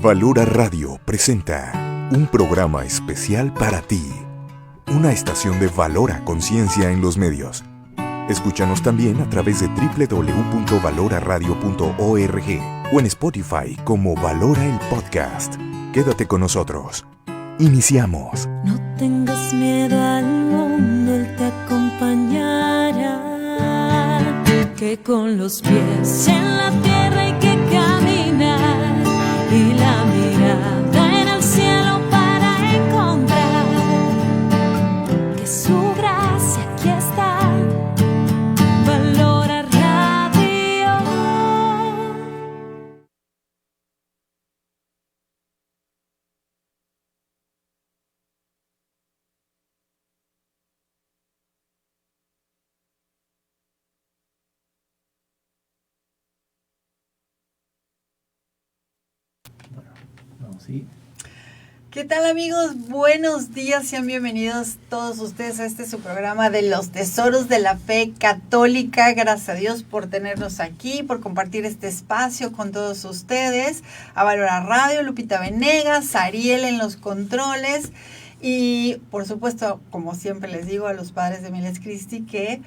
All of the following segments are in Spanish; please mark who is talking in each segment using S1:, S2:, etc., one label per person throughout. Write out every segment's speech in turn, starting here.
S1: Valora Radio presenta un programa especial para ti. Una estación de Valora Conciencia en los medios. Escúchanos también a través de www.valoraradio.org o en Spotify como Valora el Podcast. Quédate con nosotros. Iniciamos.
S2: No tengas miedo al mundo, Él te acompañará. Que con los pies en la tierra hay que caminar y la mirada en el cielo para encontrar que su gracia aquí está. Valora Radio.
S3: ¿Sí?
S4: ¿Qué tal, amigos? Buenos días, sean bienvenidos todos ustedes a su programa de los tesoros de la fe católica. Gracias a Dios por tenernos aquí, por compartir este espacio con todos ustedes. A Valora Radio, Lupita Venegas, Ariel en los controles y, por supuesto, como siempre les digo, a los padres de Miles Christi que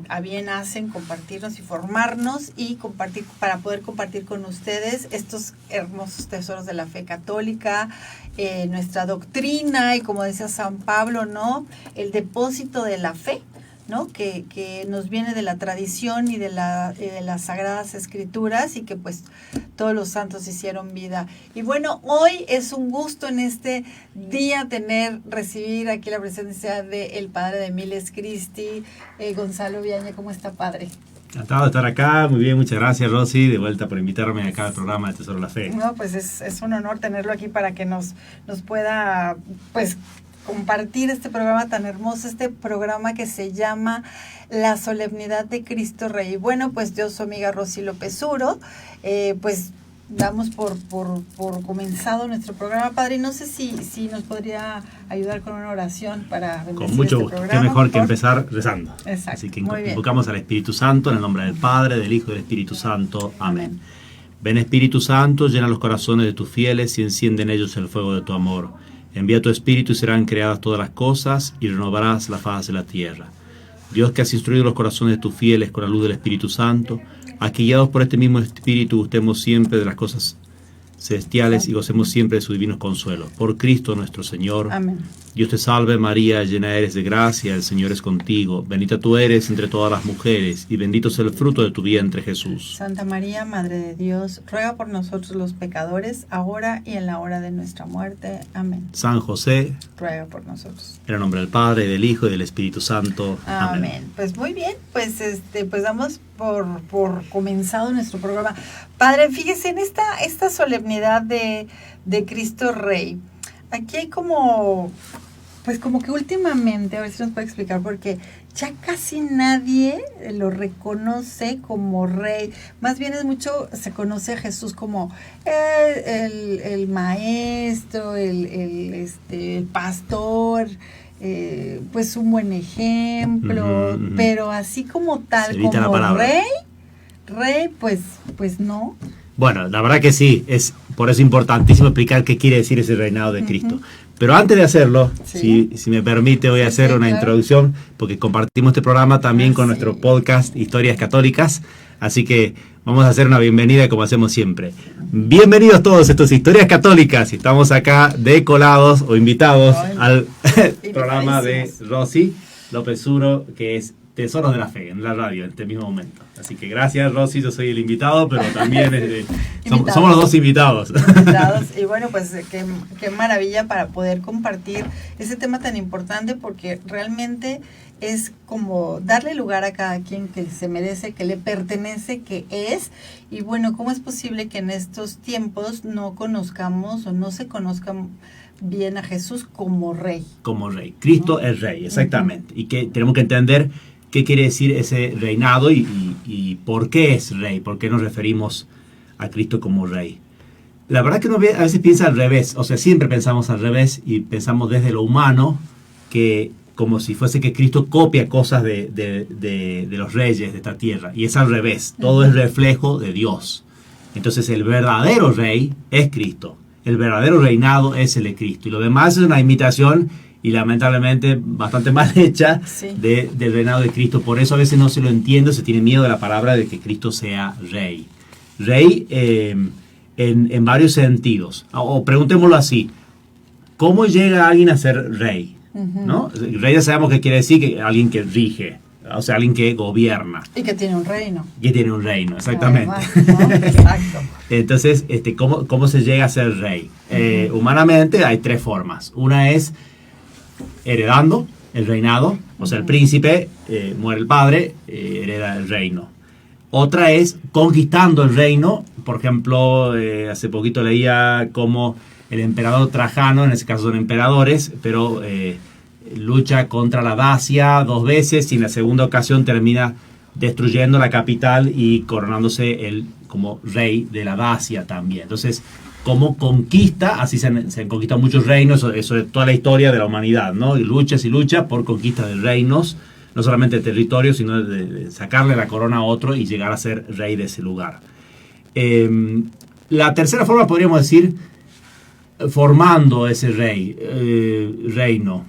S4: a bien hacen compartirnos, informarnos y compartir para poder compartir con ustedes estos hermosos tesoros de la fe católica, nuestra doctrina y, como decía San Pablo, ¿no?, el depósito de la fe, ¿no?, que nos viene de la tradición y de las Sagradas Escrituras y que pues todos los santos hicieron vida. Y bueno, hoy es un gusto en este día recibir aquí la presencia del padre de Miles Christi, Gonzalo Viaña. ¿Cómo está, padre?
S3: Encantado de estar acá, muy bien, muchas gracias, Rosy, de vuelta por invitarme acá al programa de Tesoro de la Fe.
S4: No, pues es un honor tenerlo aquí para que nos pueda, pues, compartir este programa tan hermoso, este programa que se llama La Solemnidad de Cristo Rey. Bueno, pues yo soy amiga Rosy López Uro, pues damos por comenzado nuestro programa, padre. No sé si nos podría ayudar con una oración para bendecir
S3: con mucho
S4: este
S3: gusto,
S4: programa.
S3: qué mejor que empezar rezando.
S4: Exacto.
S3: Así que
S4: Muy bien.
S3: invocamos al Espíritu Santo en el nombre del Padre, del Hijo y del Espíritu Santo. Amén. Ven, Espíritu Santo, llena los corazones de tus fieles y enciende en ellos el fuego de tu amor. Envía tu Espíritu y serán creadas todas las cosas y renovarás la faz de la tierra. Dios, que has instruido los corazones de tus fieles con la luz del Espíritu Santo, haz que guiados por este mismo Espíritu gustemos siempre de las cosas celestiales y gocemos siempre de sus divinos consuelos. Por Cristo nuestro Señor.
S4: Amén.
S3: Dios te salve María, llena eres de gracia, el Señor es contigo. Bendita tú eres entre todas las mujeres y bendito es el fruto de tu vientre, Jesús.
S4: Santa María, Madre de Dios, ruega por nosotros los pecadores, ahora y en la hora de nuestra muerte. Amén.
S3: San José,
S4: ruega por nosotros.
S3: En el nombre del Padre, del Hijo y del Espíritu Santo.
S4: Amén. Pues muy bien, pues pues damos por comenzado nuestro programa. Padre, fíjese en esta solemnidad de Cristo Rey. Aquí hay como que últimamente, a ver si nos puede explicar, porque ya casi nadie lo reconoce como rey. Más bien se conoce a Jesús como el maestro, el pastor, pues un buen ejemplo, pero así como tal, como rey, pues no.
S3: Bueno, la verdad que sí, es por eso importantísimo explicar qué quiere decir ese reinado de Cristo. Pero antes de hacerlo, sí, si me permite, voy a hacer una introducción, porque compartimos este programa también con nuestro podcast Historias Católicas, así que vamos a hacer una bienvenida como hacemos siempre. Bienvenidos todos a estas Historias Católicas, estamos acá de colados o invitados al programa de Rosy López Uro, que es Tesoros de la Fe en la radio en este mismo momento. Así que gracias, Rosy, yo soy el invitado, pero también somos los dos invitados.
S4: Y bueno, pues qué maravilla para poder compartir ese tema tan importante, porque realmente es como darle lugar a cada quien que se merece, que le pertenece, que es. Y bueno, ¿cómo es posible que en estos tiempos no conozcamos o no se conozcan bien a Jesús como rey?
S3: Como rey. Cristo es rey, exactamente. Y que tenemos que entender qué quiere decir ese reinado y por qué es rey, por qué nos referimos a Cristo como rey. La verdad que uno a veces piensa al revés, o sea, siempre pensamos al revés y pensamos desde lo humano, que como si fuese que Cristo copia cosas de los reyes de esta tierra, y es al revés, todo es reflejo de Dios. Entonces el verdadero rey es Cristo. El verdadero reinado es el de Cristo. Y lo demás es una imitación y lamentablemente bastante mal hecha del reinado de Cristo. Por eso a veces no se lo entiende, se tiene miedo de la palabra de que Cristo sea rey. Rey en varios sentidos. O preguntémoslo así, ¿cómo llega alguien a ser rey? ¿No? Rey ya sabemos que quiere decir que alguien que rige, o sea, alguien que gobierna.
S4: Y que tiene un reino.
S3: Que tiene un reino, exactamente.
S4: Además, ¿no? Exacto.
S3: Entonces, ¿cómo se llega a ser rey? Humanamente hay tres formas. Una es heredando el reinado, o sea, el príncipe, muere el padre, hereda el reino. Otra es conquistando el reino. Por ejemplo, hace poquito leía cómo el emperador Trajano, en ese caso son emperadores, pero lucha contra la Dacia 2 veces y en la segunda ocasión termina destruyendo la capital y coronándose él como rey de la Dacia también. Entonces, como conquista, así se han conquistado muchos reinos, eso es toda la historia de la humanidad, ¿no? Y lucha por conquista de reinos, no solamente de territorio, sino de sacarle la corona a otro y llegar a ser rey de ese lugar. La tercera forma podríamos decir formando ese reino,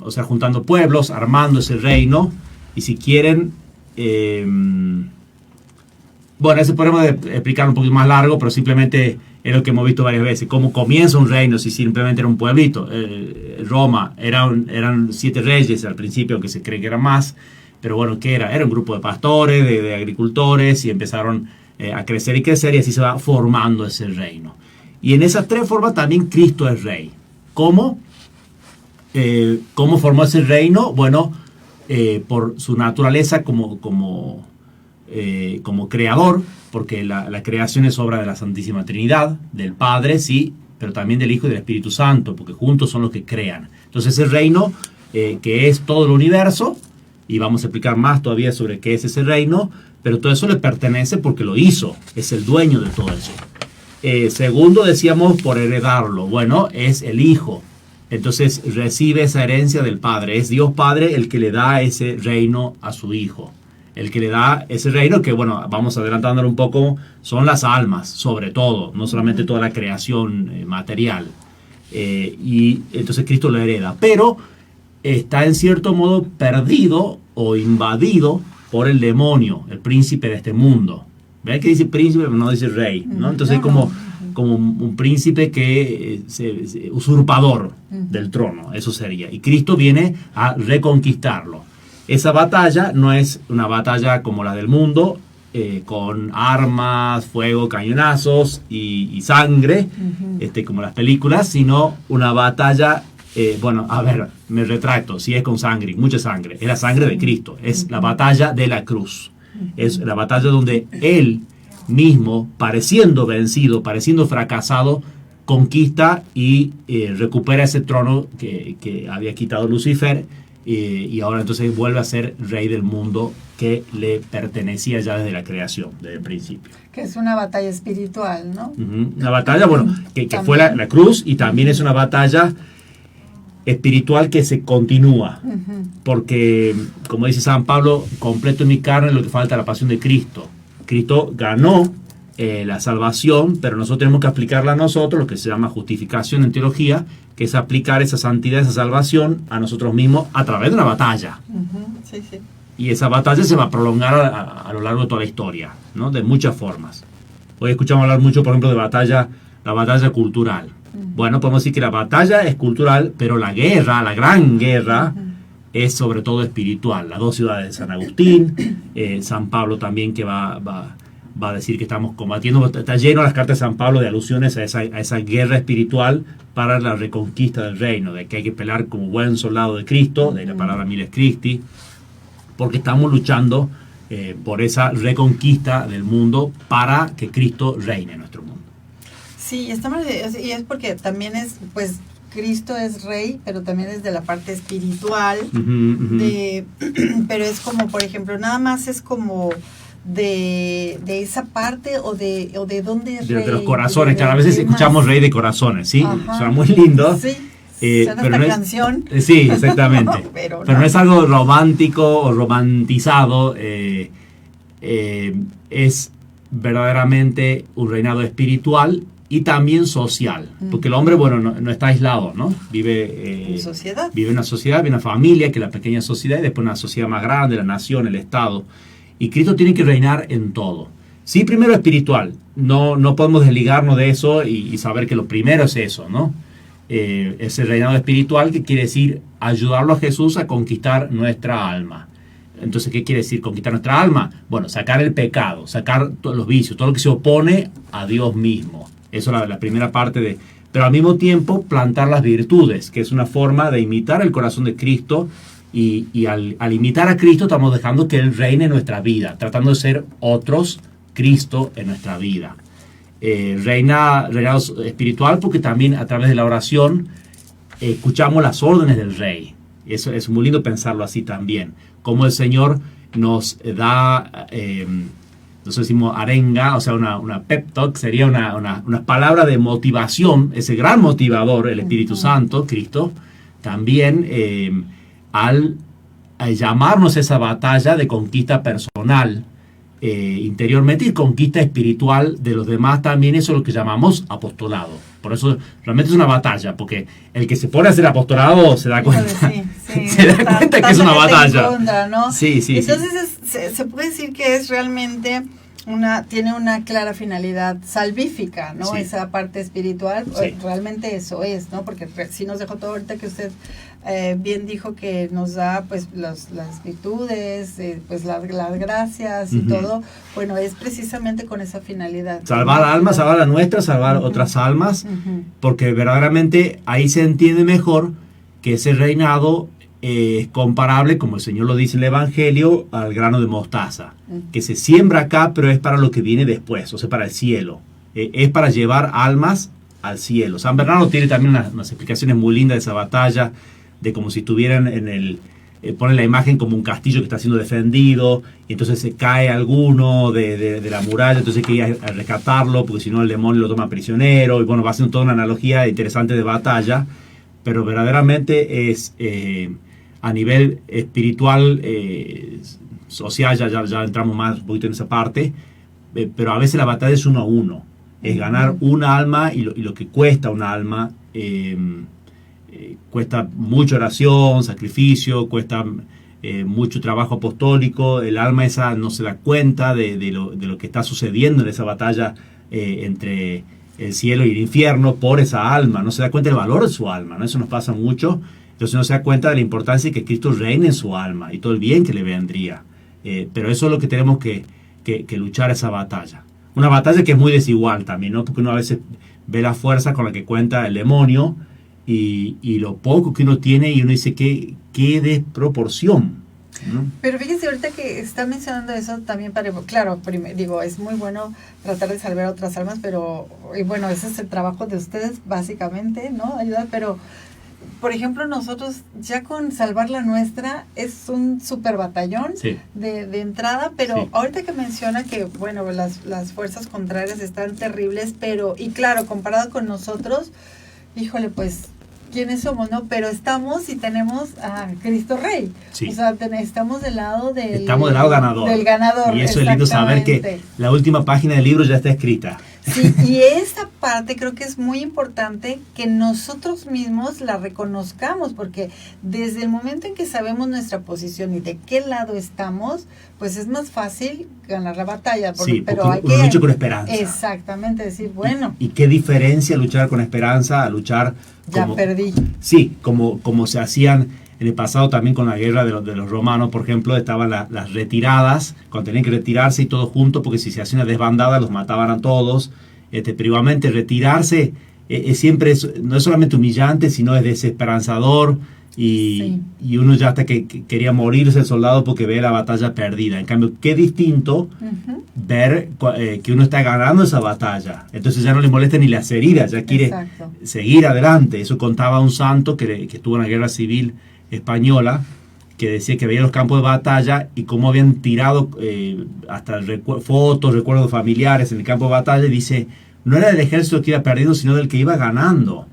S3: o sea, juntando pueblos, armando ese reino, y si quieren, bueno, eso podemos explicar un poquito más largo, pero simplemente es lo que hemos visto varias veces, cómo comienza un reino si simplemente era un pueblito. Roma eran 7 reyes al principio, aunque se cree que eran más, pero bueno, ¿qué era? Era un grupo de pastores, de agricultores, y empezaron a crecer y crecer, y así se va formando ese reino. Y en esas 3 formas también Cristo es rey. ¿Cómo? ¿Cómo formó ese reino? Bueno, por su naturaleza como creador, porque la creación es obra de la Santísima Trinidad, del Padre, sí, pero también del Hijo y del Espíritu Santo, porque juntos son los que crean. Entonces ese reino, que es todo el universo, y vamos a explicar más todavía sobre qué es ese reino, pero todo eso le pertenece porque lo hizo, es el dueño de todo eso. Segundo, decíamos, por heredarlo. Bueno, es el Hijo. Entonces recibe esa herencia del Padre. Es Dios Padre el que le da ese reino a su Hijo. El que le da ese reino que, bueno, vamos adelantándolo un poco, son las almas, sobre todo, no solamente toda la creación material. Y entonces Cristo lo hereda. Pero está en cierto modo perdido o invadido por el demonio, el príncipe de este mundo. ¿Ven que dice príncipe, pero no dice rey? ¿No? Entonces es como un príncipe que usurpador del trono, eso sería. Y Cristo viene a reconquistarlo. Esa batalla no es una batalla como la del mundo, con armas, fuego, cañonazos y sangre, como las películas, sino una batalla, bueno, a ver, me retracto, si es con sangre, mucha sangre, es la sangre de Cristo, es la batalla de la cruz. Es la batalla donde Él mismo, pareciendo vencido, pareciendo fracasado, conquista y recupera ese trono que había quitado Lucifer, y ahora entonces vuelve a ser rey del mundo que le pertenecía ya desde la creación, desde el principio.
S4: Que es una batalla espiritual, ¿no?
S3: Una batalla, bueno, que fue la cruz, y también es una batalla espiritual que se continúa, porque, como dice San Pablo, completo en mi carne lo que falta la pasión de Cristo. Cristo ganó la salvación, pero nosotros tenemos que aplicarla a nosotros, lo que se llama justificación en teología, que es aplicar esa santidad, esa salvación a nosotros mismos a través de una batalla.
S4: Sí, sí.
S3: Y esa batalla se va a prolongar a lo largo de toda la historia, ¿no? De muchas formas. Hoy escuchamos hablar mucho, por ejemplo, de la batalla cultural. Bueno, podemos decir que la batalla es cultural, pero la guerra, la gran guerra, es sobre todo espiritual. Las 2 ciudades de San Agustín, San Pablo también, que va a decir que estamos combatiendo. Está lleno las cartas de San Pablo de alusiones a esa guerra espiritual para la reconquista del reino, de que hay que pelear como buen soldado de Cristo, de la palabra Miles Christi, porque estamos luchando por esa reconquista del mundo para que Cristo reine en nuestro mundo. Sí,
S4: y es porque también es, pues, Cristo es rey, pero también es de la parte espiritual, pero es como, por ejemplo, nada más es como de esa parte o de dónde es rey. De los corazones, que a veces escuchamos rey de corazones, ¿sí? Suena muy lindo. Sí.
S3: Pero no
S4: canción.
S3: Sí, exactamente. pero no es algo romántico o romantizado, es verdaderamente un reinado espiritual y también social, porque el hombre, bueno, no está aislado, ¿no? Vive
S4: en sociedad.
S3: Vive en una sociedad, vive en una familia, que es la pequeña sociedad, y después una sociedad más grande, la nación, el Estado. Y Cristo tiene que reinar en todo. Sí, primero espiritual. No podemos desligarnos de eso y saber que lo primero es eso, ¿no? Ese reinado espiritual, que quiere decir ayudarlo a Jesús a conquistar nuestra alma. Entonces, ¿qué quiere decir conquistar nuestra alma? Bueno, sacar el pecado, sacar todos los vicios, todo lo que se opone a Dios mismo. Eso es la primera parte de... Pero al mismo tiempo plantar las virtudes, que es una forma de imitar el corazón de Cristo, y al imitar a Cristo estamos dejando que Él reine en nuestra vida, tratando de ser otros Cristo en nuestra vida. Reinado espiritual, porque también a través de la oración escuchamos las órdenes del Rey. Eso es muy lindo pensarlo así también. Como el Señor nos da... nosotros decimos arenga, o sea, una pep talk, sería una palabra de motivación, ese gran motivador, el Espíritu Santo, Cristo, también al llamarnos a esa batalla de conquista personal interiormente y conquista espiritual de los demás también. Eso es lo que llamamos apostolado. Por eso realmente es una batalla, porque el que se pone a hacer apostolado se da cuenta, se da cuenta que es una batalla.
S4: Contra, ¿no?
S3: Sí.
S4: Entonces se puede decir que es realmente tiene una clara finalidad salvífica, ¿no?
S3: Sí.
S4: Esa parte espiritual,
S3: Sí.
S4: Realmente eso es, ¿no? Porque sí nos dejó todo ahorita que usted bien dijo que nos da pues las virtudes, pues las gracias y todo. Bueno, es precisamente con esa finalidad.
S3: Salvar almas, salvar la nuestra, salvar otras almas, porque verdaderamente ahí se entiende mejor que ese reinado es comparable, como el Señor lo dice en el Evangelio, al grano de mostaza, que se siembra acá, pero es para lo que viene después, o sea, para el cielo. Es para llevar almas al cielo. San Bernardo tiene también unas explicaciones muy lindas de esa batalla, de como si estuvieran ponen la imagen como un castillo que está siendo defendido, y entonces se cae alguno de la muralla, entonces hay que ir a rescatarlo, porque si no el demonio lo toma prisionero, y bueno, va haciendo toda una analogía interesante de batalla, pero verdaderamente es... a nivel espiritual, social, ya entramos más un poquito en esa parte, pero a veces la batalla es 1 a 1. Es ganar una alma y lo que cuesta una alma. Cuesta mucha oración, sacrificio, cuesta mucho trabajo apostólico. El alma esa no se da cuenta de lo que está sucediendo en esa batalla entre el cielo y el infierno por esa alma. No se da cuenta del valor de su alma, ¿no? Eso nos pasa mucho. Entonces no se da cuenta de la importancia de que Cristo reine en su alma y todo el bien que le vendría. Pero eso es lo que tenemos que luchar, esa batalla. Una batalla que es muy desigual también, ¿no? Porque uno a veces ve la fuerza con la que cuenta el demonio y lo poco que uno tiene, y uno dice qué desproporción, ¿no?
S4: Pero fíjese, ahorita que está mencionando eso también, claro, digo, es muy bueno tratar de salvar a otras almas, pero, y bueno, ese es el trabajo de ustedes básicamente, ¿no? Ayudar, pero... Por ejemplo, nosotros ya con salvar la nuestra es un super batallón de entrada, pero ahorita que menciona que, bueno, las fuerzas contrarias están terribles, pero, y claro, comparado con nosotros, híjole, pues, ¿quiénes somos, no? Pero estamos y tenemos a Cristo Rey. Sí. O sea, estamos del lado
S3: ganador.
S4: Del ganador.
S3: Y eso es lindo saber que la última página del libro ya está escrita.
S4: Sí, y esa parte creo que es muy importante que nosotros mismos la reconozcamos, porque desde el momento en que sabemos nuestra posición y de qué lado estamos, pues es más fácil ganar la batalla.
S3: Pero hay que luchar con esperanza.
S4: Exactamente, decir, bueno.
S3: ¿Y qué diferencia luchar con esperanza a luchar como...
S4: Ya perdí.
S3: Sí, como se hacían en el pasado también con la guerra de los romanos, por ejemplo, estaban las retiradas, cuando tenían que retirarse y todos juntos, porque si se hacía una desbandada los mataban a todos. Pero igualmente retirarse siempre no es solamente humillante, sino es desesperanzador, y uno ya hasta que quería morirse el soldado porque ve la batalla perdida. En cambio, qué distinto ver que uno está ganando esa batalla. Entonces ya no le molesta ni las heridas, ya quiere seguir adelante. Eso contaba un santo que estuvo en la guerra civil española, que decía que veía los campos de batalla y cómo habían tirado hasta fotos, recuerdos familiares en el campo de batalla, y dice, no era del ejército que iba perdiendo, sino del que iba ganando.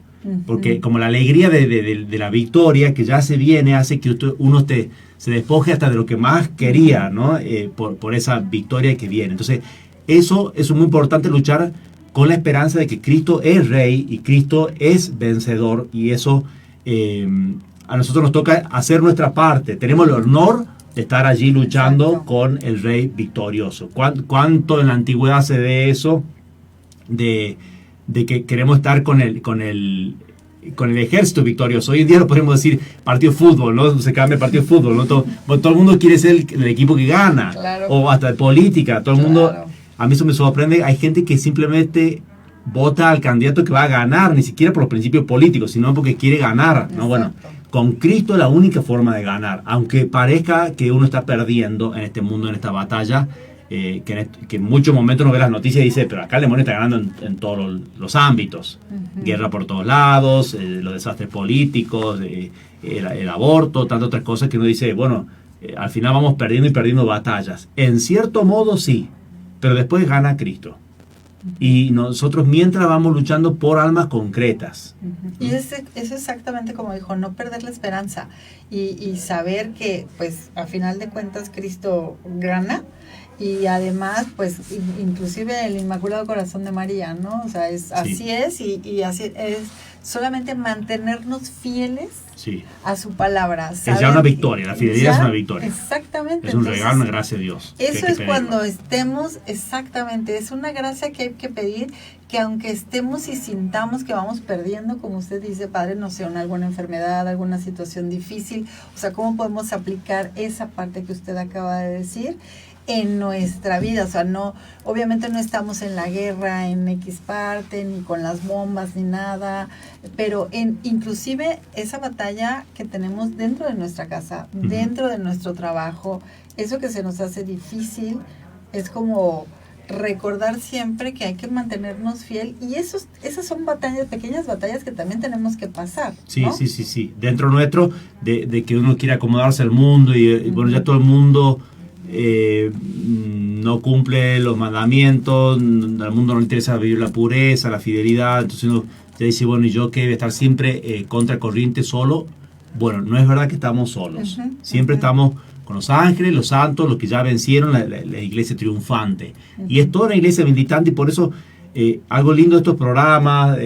S3: Porque como la alegría de la victoria que ya se viene hace que uno se despoje hasta de lo que más quería, ¿no? Por esa victoria que viene. Entonces, eso es muy importante, luchar con la esperanza de que Cristo es Rey y Cristo es vencedor, y eso a nosotros nos toca hacer nuestra parte. Tenemos el honor de estar allí luchando
S4: Exacto.
S3: con el Rey victorioso. ¿Cuánto en la antigüedad se ve eso? De que queremos estar con el ejército victorioso. Hoy en día lo podemos decir partido de fútbol, ¿no? Se cambia partido de fútbol, ¿no? Todo el mundo quiere ser el equipo que gana.
S4: Claro.
S3: O hasta de política. Todo el mundo...
S4: Claro.
S3: A mí eso me sorprende. Hay gente que simplemente vota al candidato que va a ganar, ni siquiera por los principios políticos, sino porque quiere ganar, ¿no? Bueno, con Cristo es la única forma de ganar. Aunque parezca que uno está perdiendo en este mundo, en esta batalla, que en muchos momentos uno ve las noticias y dice, pero acá el demonio está ganando en todos los ámbitos. Guerra por todos lados, los desastres políticos, el aborto, tantas otras cosas que uno dice, bueno, al final vamos perdiendo y perdiendo batallas. En cierto modo sí, pero después gana Cristo. Y nosotros mientras vamos luchando por almas concretas.
S4: Y eso exactamente como dijo, no perder la esperanza y saber que pues a final de cuentas Cristo gana. Y además, pues, inclusive el Inmaculado Corazón de María, ¿no? O sea, así es, y así es. Solamente mantenernos fieles a su palabra.
S3: Es ya una victoria, la fidelidad es una victoria.
S4: Exactamente.
S3: Es un regalo, una gracia de Dios.
S4: Eso es cuando estemos, exactamente, es una gracia que hay que pedir, que aunque estemos y sintamos que vamos perdiendo, como usted dice, Padre, no sé, alguna enfermedad, alguna situación difícil, o sea, ¿cómo podemos aplicar esa parte que usted acaba de decir en nuestra vida? O sea, no, obviamente no estamos en la guerra en X parte, ni con las bombas, ni nada, pero inclusive esa batalla que tenemos dentro de nuestra casa, dentro de nuestro trabajo, eso que se nos hace difícil, es como recordar siempre que hay que mantenernos fiel, y esas son batallas, pequeñas batallas que también tenemos que pasar, ¿no?
S3: Sí. Dentro nuestro, de que uno quiere acomodarse al mundo, y bueno, ya todo el mundo no cumple los mandamientos, al mundo no le interesa vivir la pureza, la fidelidad, entonces uno ya dice, bueno, ¿y yo qué? ¿Voy a estar siempre contra corriente solo? Bueno, no es verdad que estamos solos, siempre estamos con los ángeles, los santos, los que ya vencieron, la iglesia triunfante, y es toda una iglesia militante, y por eso algo lindo de estos programas,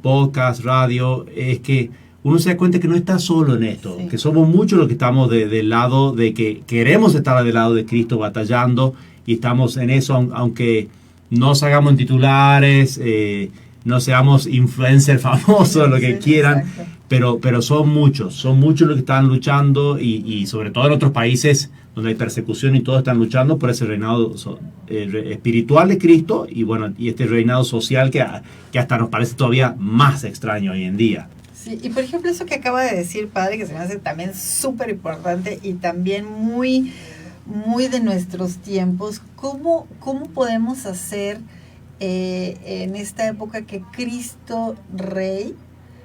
S3: podcast, radio, es que uno se da cuenta que no está solo en esto, que somos muchos los que estamos del lado de que queremos estar del lado de Cristo batallando, y estamos en eso, aunque no salgamos en titulares, no seamos influencers famosos, lo que quieran, pero son muchos los que están luchando, y sobre todo en otros países donde hay persecución y todos están luchando por ese reinado espiritual de Cristo, y bueno, y este reinado social que hasta nos parece todavía más extraño hoy en día.
S4: Sí, y por ejemplo eso que acaba de decir, Padre, que se me hace también súper importante y también muy, muy de nuestros tiempos, ¿cómo podemos hacer en esta época que Cristo Rey,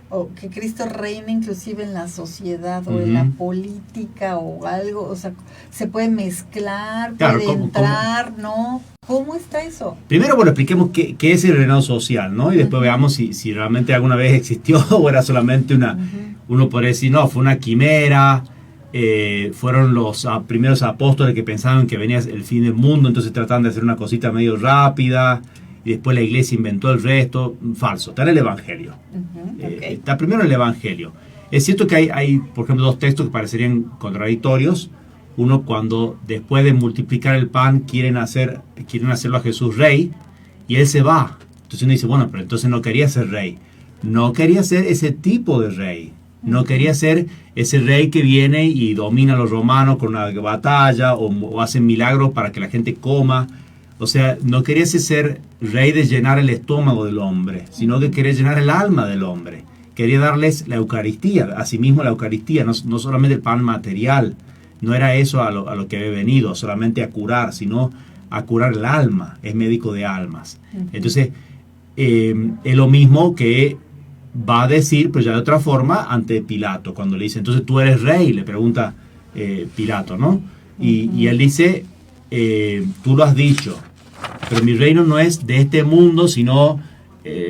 S4: o que Cristo reine inclusive en la sociedad o en la política o algo, o sea, se puede mezclar,
S3: claro,
S4: puede entrar, ¿no? ¿Cómo está eso?
S3: Primero, bueno, expliquemos qué es el reinado social, ¿no? Y después veamos si realmente alguna vez existió o era solamente uno podría decir, no, fue una quimera, fueron los primeros apóstoles que pensaban que venía el fin del mundo, entonces trataban de hacer una cosita medio rápida, y después la iglesia inventó el resto. Falso, está en el Evangelio. Está primero en el Evangelio. Es cierto que hay, por ejemplo, dos textos que parecerían contradictorios. Uno, cuando después de multiplicar el pan quieren hacerlo a Jesús rey, y él se va. Entonces uno dice, bueno, pero entonces no quería ser rey. No quería ser ese tipo de rey. No quería ser ese rey que viene y domina a los romanos con una batalla, o hace milagros para que la gente coma. O sea, no quería ser rey de llenar el estómago del hombre, sino que quería llenar el alma del hombre. Quería darles la Eucaristía, asimismo la Eucaristía, no solamente el pan material. No era eso a lo que había venido, solamente a curar, sino a curar el alma. Es médico de almas. Entonces, es lo mismo que va a decir, pero ya de otra forma, ante Pilato. Cuando le dice, entonces tú eres rey, le pregunta Pilato, ¿no? Y él dice, tú lo has dicho, pero mi reino no es de este mundo, sino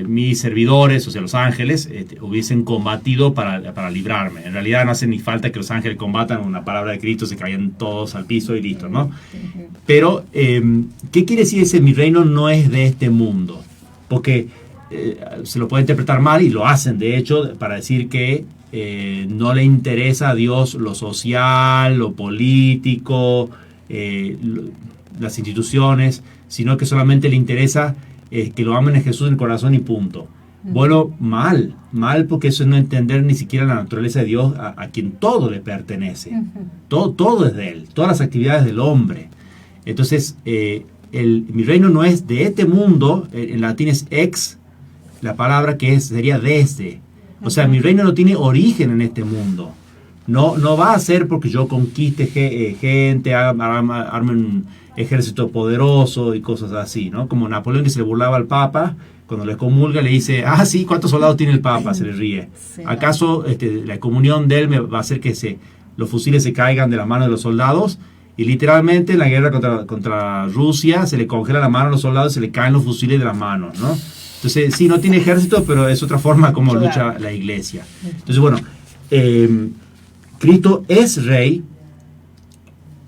S3: mis servidores, o sea, los ángeles, hubiesen combatido para librarme. En realidad no hace ni falta que los ángeles combatan, una palabra de Cristo, se caían todos al piso y listo, ¿no? Pero, ¿qué quiere decir ese mi reino no es de este mundo? Porque se lo puede interpretar mal, y lo hacen, de hecho, para decir que no le interesa a Dios lo social, lo político, las instituciones, sino que solamente le interesa que lo amen a Jesús en el corazón y punto. Bueno, mal, porque eso es no entender ni siquiera la naturaleza de Dios, a quien todo le pertenece. Todo es de Él, todas las actividades del hombre. Entonces, mi reino no es de este mundo, en latín es ex, la palabra que sería desde. O sea, mi reino no tiene origen en este mundo. No va a ser porque yo conquiste gente, arme un ejército poderoso y cosas así, ¿no? Como Napoleón, que se le burlaba al Papa, cuando le comulga le dice, sí, ¿cuántos soldados tiene el Papa? Se le ríe.
S4: Sí,
S3: ¿Acaso la comunión de él me va a hacer que los fusiles se caigan de la mano de los soldados? Y literalmente en la guerra contra Rusia se le congela la mano a los soldados y se le caen los fusiles de las manos, ¿no? Entonces, sí, no tiene ejército, pero es otra forma como lucha la iglesia. Entonces, bueno, Cristo es rey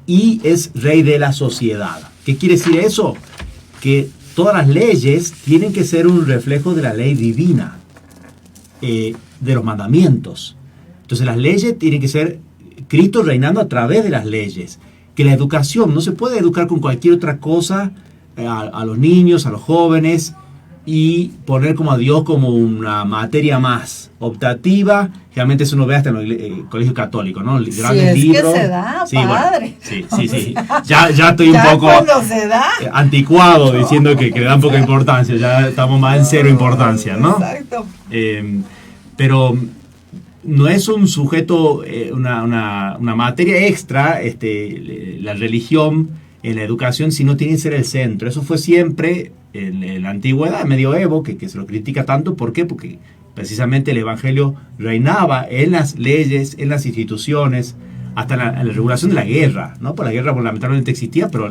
S3: y es rey de la sociedad. ¿Qué quiere decir eso? Que todas las leyes tienen que ser un reflejo de la ley divina, de los mandamientos. Entonces las leyes tienen que ser Cristo reinando a través de las leyes. Que la educación, no se puede educar con cualquier otra cosa a los niños, a los jóvenes, y poner como a Dios como una materia más optativa. Realmente eso uno ve hasta en el colegio católico, ¿no? Grandes libros.
S4: Que se da,
S3: sí,
S4: padre.
S3: Bueno, sí. Ya estoy un poco
S4: se da,
S3: anticuado diciendo que le dan poca importancia. Ya estamos más en cero importancia, ¿no?
S4: Exacto.
S3: Pero no es un sujeto, una materia extra, la religión en la educación, sino tiene que ser el centro. Eso fue siempre en la antigüedad, medioevo, que se lo critica tanto. ¿Por qué? Porque precisamente el evangelio reinaba en las leyes, en las instituciones, hasta en la regulación de la guerra, ¿no? Pues la guerra lamentablemente existía, pero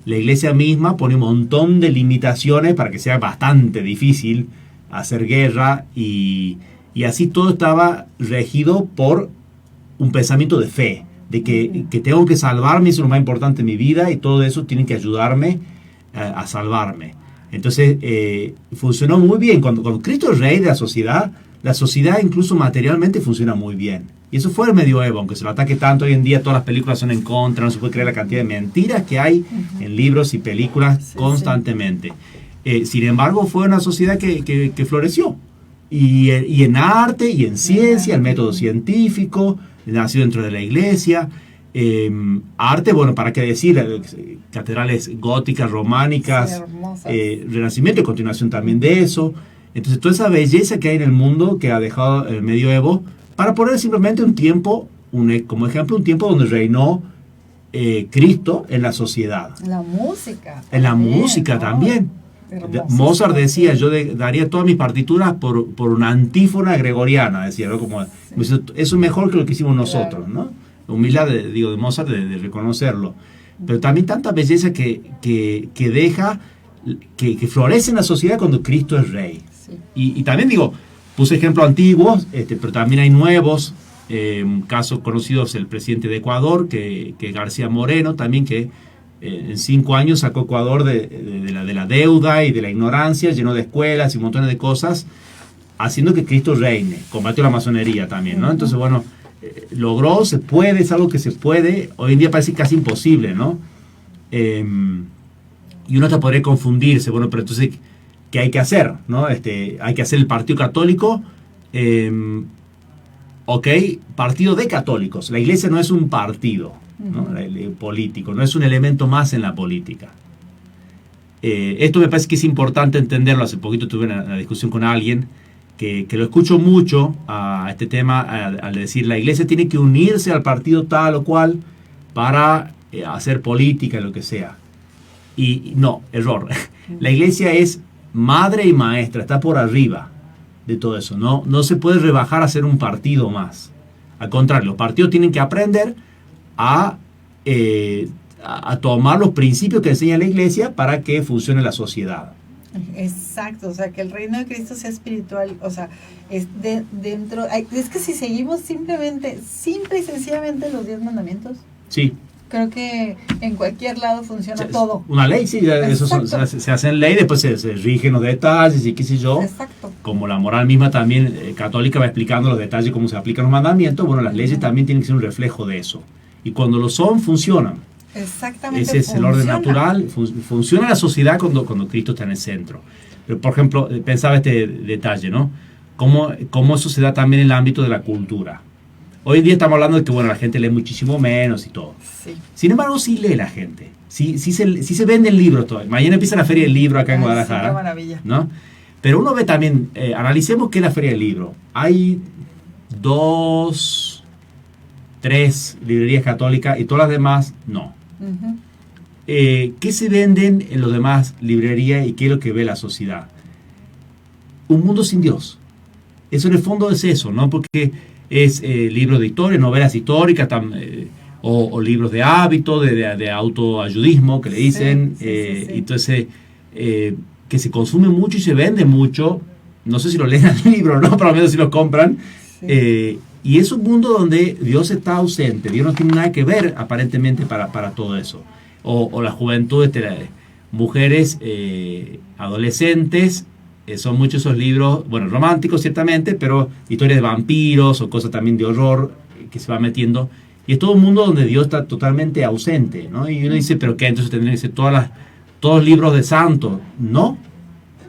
S3: la iglesia misma pone un montón de limitaciones para que sea bastante difícil hacer guerra, y así todo estaba regido por un pensamiento de fe, de que tengo que salvarme, eso es lo más importante en mi vida, y todo eso tiene que ayudarme a salvarme. Entonces, funcionó muy bien. Cuando Cristo es rey de la sociedad incluso materialmente funciona muy bien. Y eso fue el medioevo, aunque se lo ataque tanto hoy en día, todas las películas son en contra, no se puede creer la cantidad de mentiras que hay en libros y películas constantemente. Sin embargo, fue una sociedad que floreció. Y en arte, y en ciencia, el método científico, nació dentro de la iglesia. Arte, bueno, para qué decir, catedrales góticas, románicas, Renacimiento y continuación también de eso. Entonces, toda esa belleza que hay en el mundo que ha dejado el medioevo, para poner simplemente un tiempo, como ejemplo, un tiempo donde reinó Cristo en la sociedad.
S4: La música.
S3: En la música también. Mozart decía, yo daría todas mis partituras por una antífona gregoriana, decía, ¿no? Como, eso es mejor que lo que hicimos nosotros, ¿no? Humildad, de Mozart, de reconocerlo. Pero también tanta belleza que deja, que florece en la sociedad cuando Cristo es rey. Sí. Y también puse ejemplos antiguos, pero también hay nuevos. Un caso conocido es el presidente de Ecuador, que García Moreno, también, que en 5 años sacó Ecuador de la deuda y de la ignorancia, llenó de escuelas y montones de cosas, haciendo que Cristo reine. Combatió la masonería también, ¿no? Entonces, bueno, logró, se puede, es algo que se puede. Hoy en día parece casi imposible, ¿no? Y uno hasta podría confundirse, bueno, pero entonces, ¿qué hay que hacer? ¿No? Hay que hacer el partido católico, partido de católicos. La iglesia no es un partido, ¿no? Político, no es un elemento más en la política. Esto me parece que es importante entenderlo. Hace poquito tuve una discusión con alguien que lo escucho mucho a este tema, al decir la iglesia tiene que unirse al partido tal o cual para hacer política, lo que sea. Y no, error. La iglesia es madre y maestra, está por arriba de todo eso. No se puede rebajar a ser un partido más. Al contrario, los partidos tienen que aprender a tomar los principios que enseña la iglesia para que funcione la sociedad.
S4: Exacto, o sea, que el reino de Cristo sea espiritual, o sea, es dentro, es que si seguimos simple y sencillamente los 10 mandamientos,
S3: sí,
S4: Creo que en cualquier lado funciona todo.
S3: Una ley, sí, eso se hace en ley, después se rigen los detalles y qué sé yo.
S4: Exacto.
S3: Como la moral misma también católica va explicando los detalles, cómo se aplican los mandamientos, bueno, las leyes también tienen que ser un reflejo de eso. Y cuando lo son, funcionan.
S4: Exactamente.
S3: Ese es el orden natural. Funciona la sociedad cuando Cristo está en el centro. Pero, por ejemplo, pensaba este detalle, ¿no? Cómo eso se da también en el ámbito de la cultura. Hoy en día estamos hablando de que, bueno, la gente lee muchísimo menos y todo.
S4: Sí.
S3: Sin embargo, sí lee la gente. Sí se venden libros todavía. Mañana empieza la Feria del Libro acá en Guadalajara.
S4: Sí, qué maravilla.
S3: ¿No? Pero uno ve también, analicemos qué es la Feria del Libro. Hay 2, 3 librerías católicas y todas las demás no.
S4: Uh-huh.
S3: ¿Qué se venden en las demás librerías y qué es lo que ve la sociedad? Un mundo sin Dios. Eso en el fondo es eso, ¿no? Porque es libros de historia, novelas históricas, o libros de hábito, de autoayudismo, que le dicen.
S4: Sí.
S3: Entonces, que se consume mucho y se vende mucho. No sé si lo leen al libro, ¿no? Pero al menos si lo compran. Sí. Y es un mundo donde Dios está ausente. Dios no tiene nada que ver, aparentemente, para todo eso. O la juventud, mujeres, adolescentes. Son muchos esos libros, bueno, románticos ciertamente, pero historias de vampiros o cosas también de horror que se va metiendo. Y es todo un mundo donde Dios está totalmente ausente, ¿no? Y uno dice, ¿pero qué? Entonces tendrían que ser todos los libros de santos. No.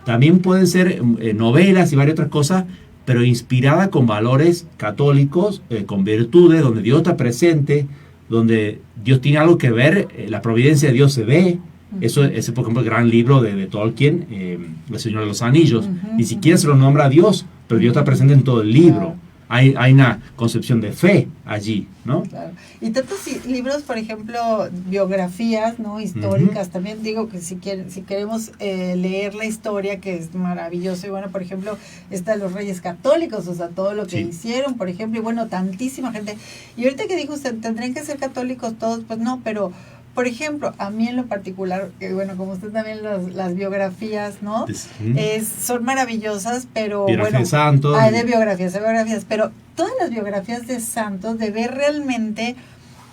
S3: También pueden ser novelas y varias otras cosas, pero inspiradas con valores católicos, con virtudes, donde Dios está presente, donde Dios tiene algo que ver, la providencia de Dios se ve. Ese es, por ejemplo, el gran libro de Tolkien, El Señor de los Anillos. Ni siquiera se lo nombra a Dios, pero Dios está presente en todo el libro. Hay una concepción de fe allí, ¿no? Claro.
S4: Y tantos libros, por ejemplo, biografías, ¿no? Históricas, también digo que si queremos leer la historia, que es maravilloso, y bueno, por ejemplo, está los Reyes Católicos, o sea, todo lo que hicieron, por ejemplo, y bueno, tantísima gente. Y ahorita que dijo usted, ¿tendrían que ser católicos todos? Pues no, pero... Por ejemplo, a mí en lo particular, bueno, como usted también, las biografías, ¿no? Son maravillosas, pero
S3: biografía
S4: bueno,
S3: de santos.
S4: Hay de biografías, pero todas las biografías de santos, de ver realmente,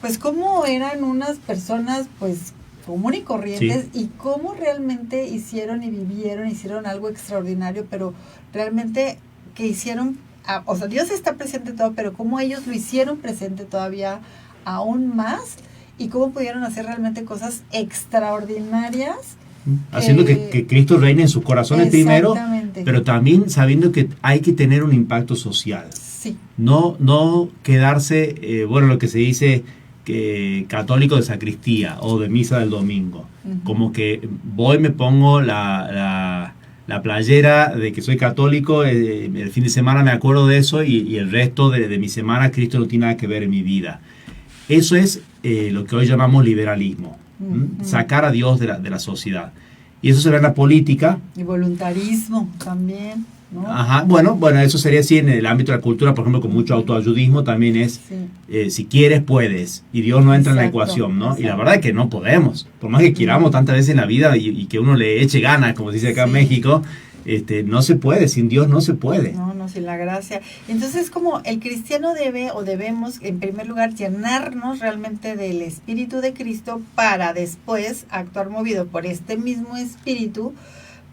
S4: pues, cómo eran unas personas, pues, común y corrientes, y cómo realmente hicieron y vivieron, hicieron algo extraordinario, pero realmente que hicieron, o sea, Dios está presente todo, pero cómo ellos lo hicieron presente todavía aún más, y cómo pudieron hacer realmente cosas extraordinarias.
S3: Haciendo que Cristo reine en sus corazones primero, pero también sabiendo que hay que tener un impacto social.
S4: Sí.
S3: No quedarse, bueno, lo que se dice que católico de sacristía o de misa del domingo. Como que voy, me pongo la playera de que soy católico, el fin de semana me acuerdo de eso y el resto de mi semana Cristo no tiene nada que ver en mi vida. Eso es lo que hoy llamamos liberalismo, sacar a Dios de la sociedad. Y eso se ve en la política.
S4: Y voluntarismo también, ¿no?
S3: Ajá, bueno, eso sería así en el ámbito de la cultura, por ejemplo, con mucho autoayudismo también es, si quieres, puedes, y Dios no entra en la ecuación, ¿no? Y la verdad es que no podemos, por más que queramos tantas veces en la vida y que uno le eche ganas, como se dice acá en México, no se puede, sin Dios no se puede.
S4: No, sin la gracia. Entonces, como el cristiano debemos, en primer lugar, llenarnos realmente del Espíritu de Cristo para después actuar movido por este mismo Espíritu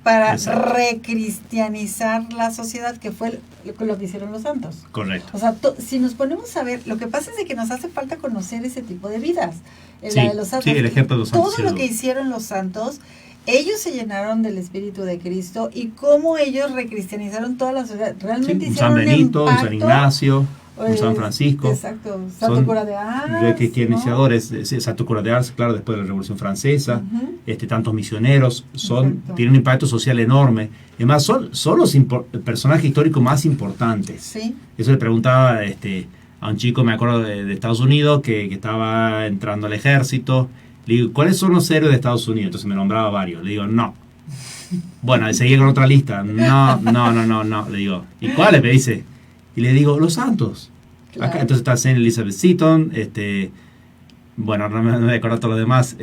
S4: para recristianizar la sociedad, que fue lo que hicieron los santos.
S3: Correcto.
S4: O sea, si nos ponemos a ver, lo que pasa es de que nos hace falta conocer ese tipo de vidas.
S3: La de los santos, el ejemplo de los santos.
S4: Todo lo que hicieron los santos, ellos se llenaron del Espíritu de Cristo y cómo ellos recristianizaron toda la sociedad. Realmente hicieron
S3: un San Benito,
S4: un
S3: San Ignacio, un San Francisco.
S4: Exacto. Santo Cura de Ars.
S3: Recristianizadores, ¿no? Santo Cura de Ars, claro, después de la Revolución Francesa. Tantos misioneros, tienen un impacto social enorme. Además, son los personajes históricos más importantes.
S4: Sí.
S3: Eso le preguntaba a un chico, me acuerdo, de Estados Unidos, que estaba entrando al ejército. Le digo, ¿cuáles son los héroes de Estados Unidos? Entonces me nombraba varios. Le digo, no. Bueno, seguía con otra lista. No. Le digo, ¿y cuáles? Me dice. Y le digo, los santos.
S4: Claro.
S3: Acá, entonces está Saint Elizabeth Seton, bueno, no me voy a acordar todos los demás,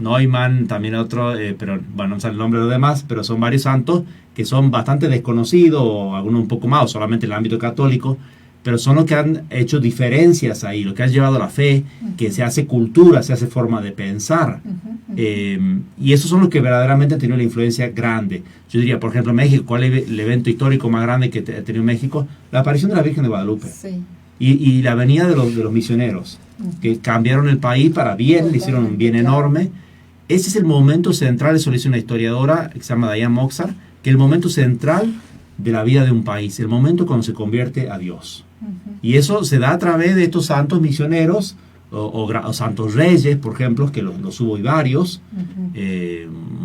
S3: Neumann, también otro, pero bueno, no sé el nombre de los demás, pero son varios santos que son bastante desconocidos, o algunos un poco más, o solamente en el ámbito católico, pero son los que han hecho diferencias ahí, lo que han llevado a la fe, que se hace cultura, se hace forma de pensar. Y esos son los que verdaderamente han tenido la influencia grande. Yo diría, por ejemplo, México, ¿cuál es el evento histórico más grande que ha tenido México? La aparición de la Virgen de Guadalupe.
S4: Sí.
S3: Y la venida de los misioneros, que cambiaron el país para bien, le hicieron un bien enorme. Ese es el momento central, eso lo dice una historiadora que se llama Diane Moxar, que es el momento central de la vida de un país, el momento cuando se convierte a Dios. Y eso se da a través de estos santos misioneros o santos reyes, por ejemplo, que los hubo y varios.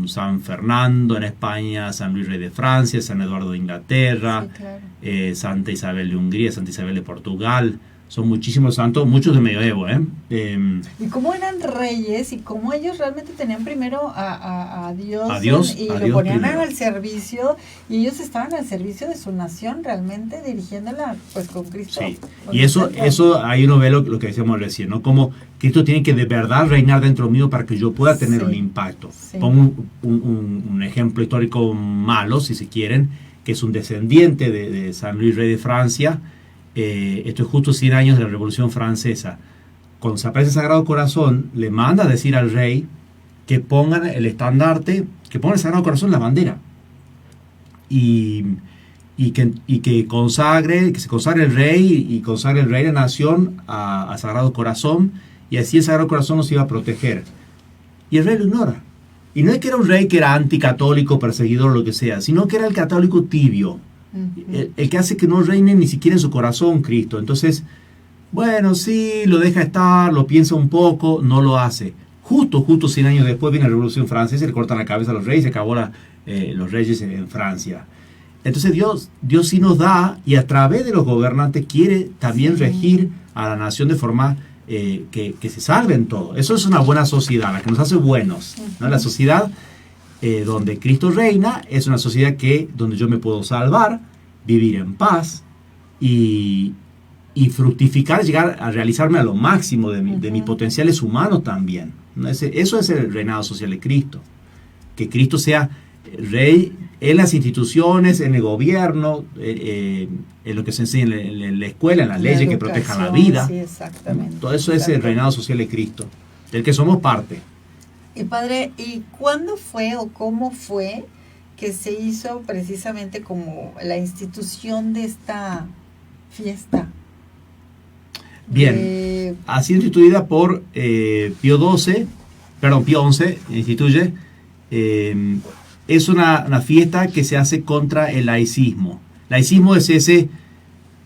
S3: San Fernando en España, San Luis Rey de Francia, San Eduardo de Inglaterra,
S4: Sí, claro.
S3: Santa Isabel de Hungría, Santa Isabel de Portugal. Son muchísimos santos, muchos de medioevo.
S4: Y cómo eran reyes y cómo ellos realmente tenían primero a Dios,
S3: A Dios,
S4: y
S3: a
S4: lo
S3: Dios
S4: ponían
S3: primero.
S4: al servicio, y ellos estaban al servicio de su nación, realmente dirigiéndola pues con Cristo.
S3: Sí,
S4: con
S3: y eso
S4: Cristo.
S3: ahí uno ve lo que decíamos recién, ¿no? Como Cristo tiene que de verdad reinar dentro mío para que yo pueda tener
S4: Sí,
S3: un impacto.
S4: sí.
S3: Pongo un ejemplo histórico malo, si se quieren, que es un descendiente de San Luis Rey de Francia. Esto es justo 100 años de la Revolución Francesa. Cuando se aparece el Sagrado Corazón, le manda a decir al rey que pongan el estandarte, que pongan el Sagrado Corazón en la bandera. Y que se consagre el rey y consagre el rey de la nación a Sagrado Corazón, y así el Sagrado Corazón nos iba a proteger. Y el rey lo ignora. Y no es que era un rey que era anticatólico, perseguidor o lo que sea, sino que era el católico tibio, el que hace que no reine ni siquiera en su corazón Cristo. Entonces, bueno, sí, lo deja estar, lo piensa un poco, no lo hace. Justo 100 años después viene la Revolución Francesa y le cortan la cabeza a los reyes, se acabó los reyes en Francia. Entonces Dios sí nos da, y a través de los gobernantes quiere también regir a la nación de forma que se salven todo. Eso es una buena sociedad, la que nos hace buenos, ¿no? La sociedad donde Cristo reina es una sociedad donde yo me puedo salvar, vivir en paz y fructificar, llegar a realizarme a lo máximo de mis potenciales humanos también, ¿no? Eso es el reinado social de Cristo. Que Cristo sea rey en las instituciones, en el gobierno, en lo que se enseña en la escuela, en las leyes que protejan la vida.
S4: Sí, exactamente.
S3: Todo eso es el reinado social de Cristo, del que somos parte.
S4: Y padre, ¿y cuándo fue o cómo fue que se hizo precisamente como la institución de esta fiesta?
S3: Bien, ha sido instituida por Pío XI, instituye. Es una fiesta que se hace contra el laicismo. Laicismo es ese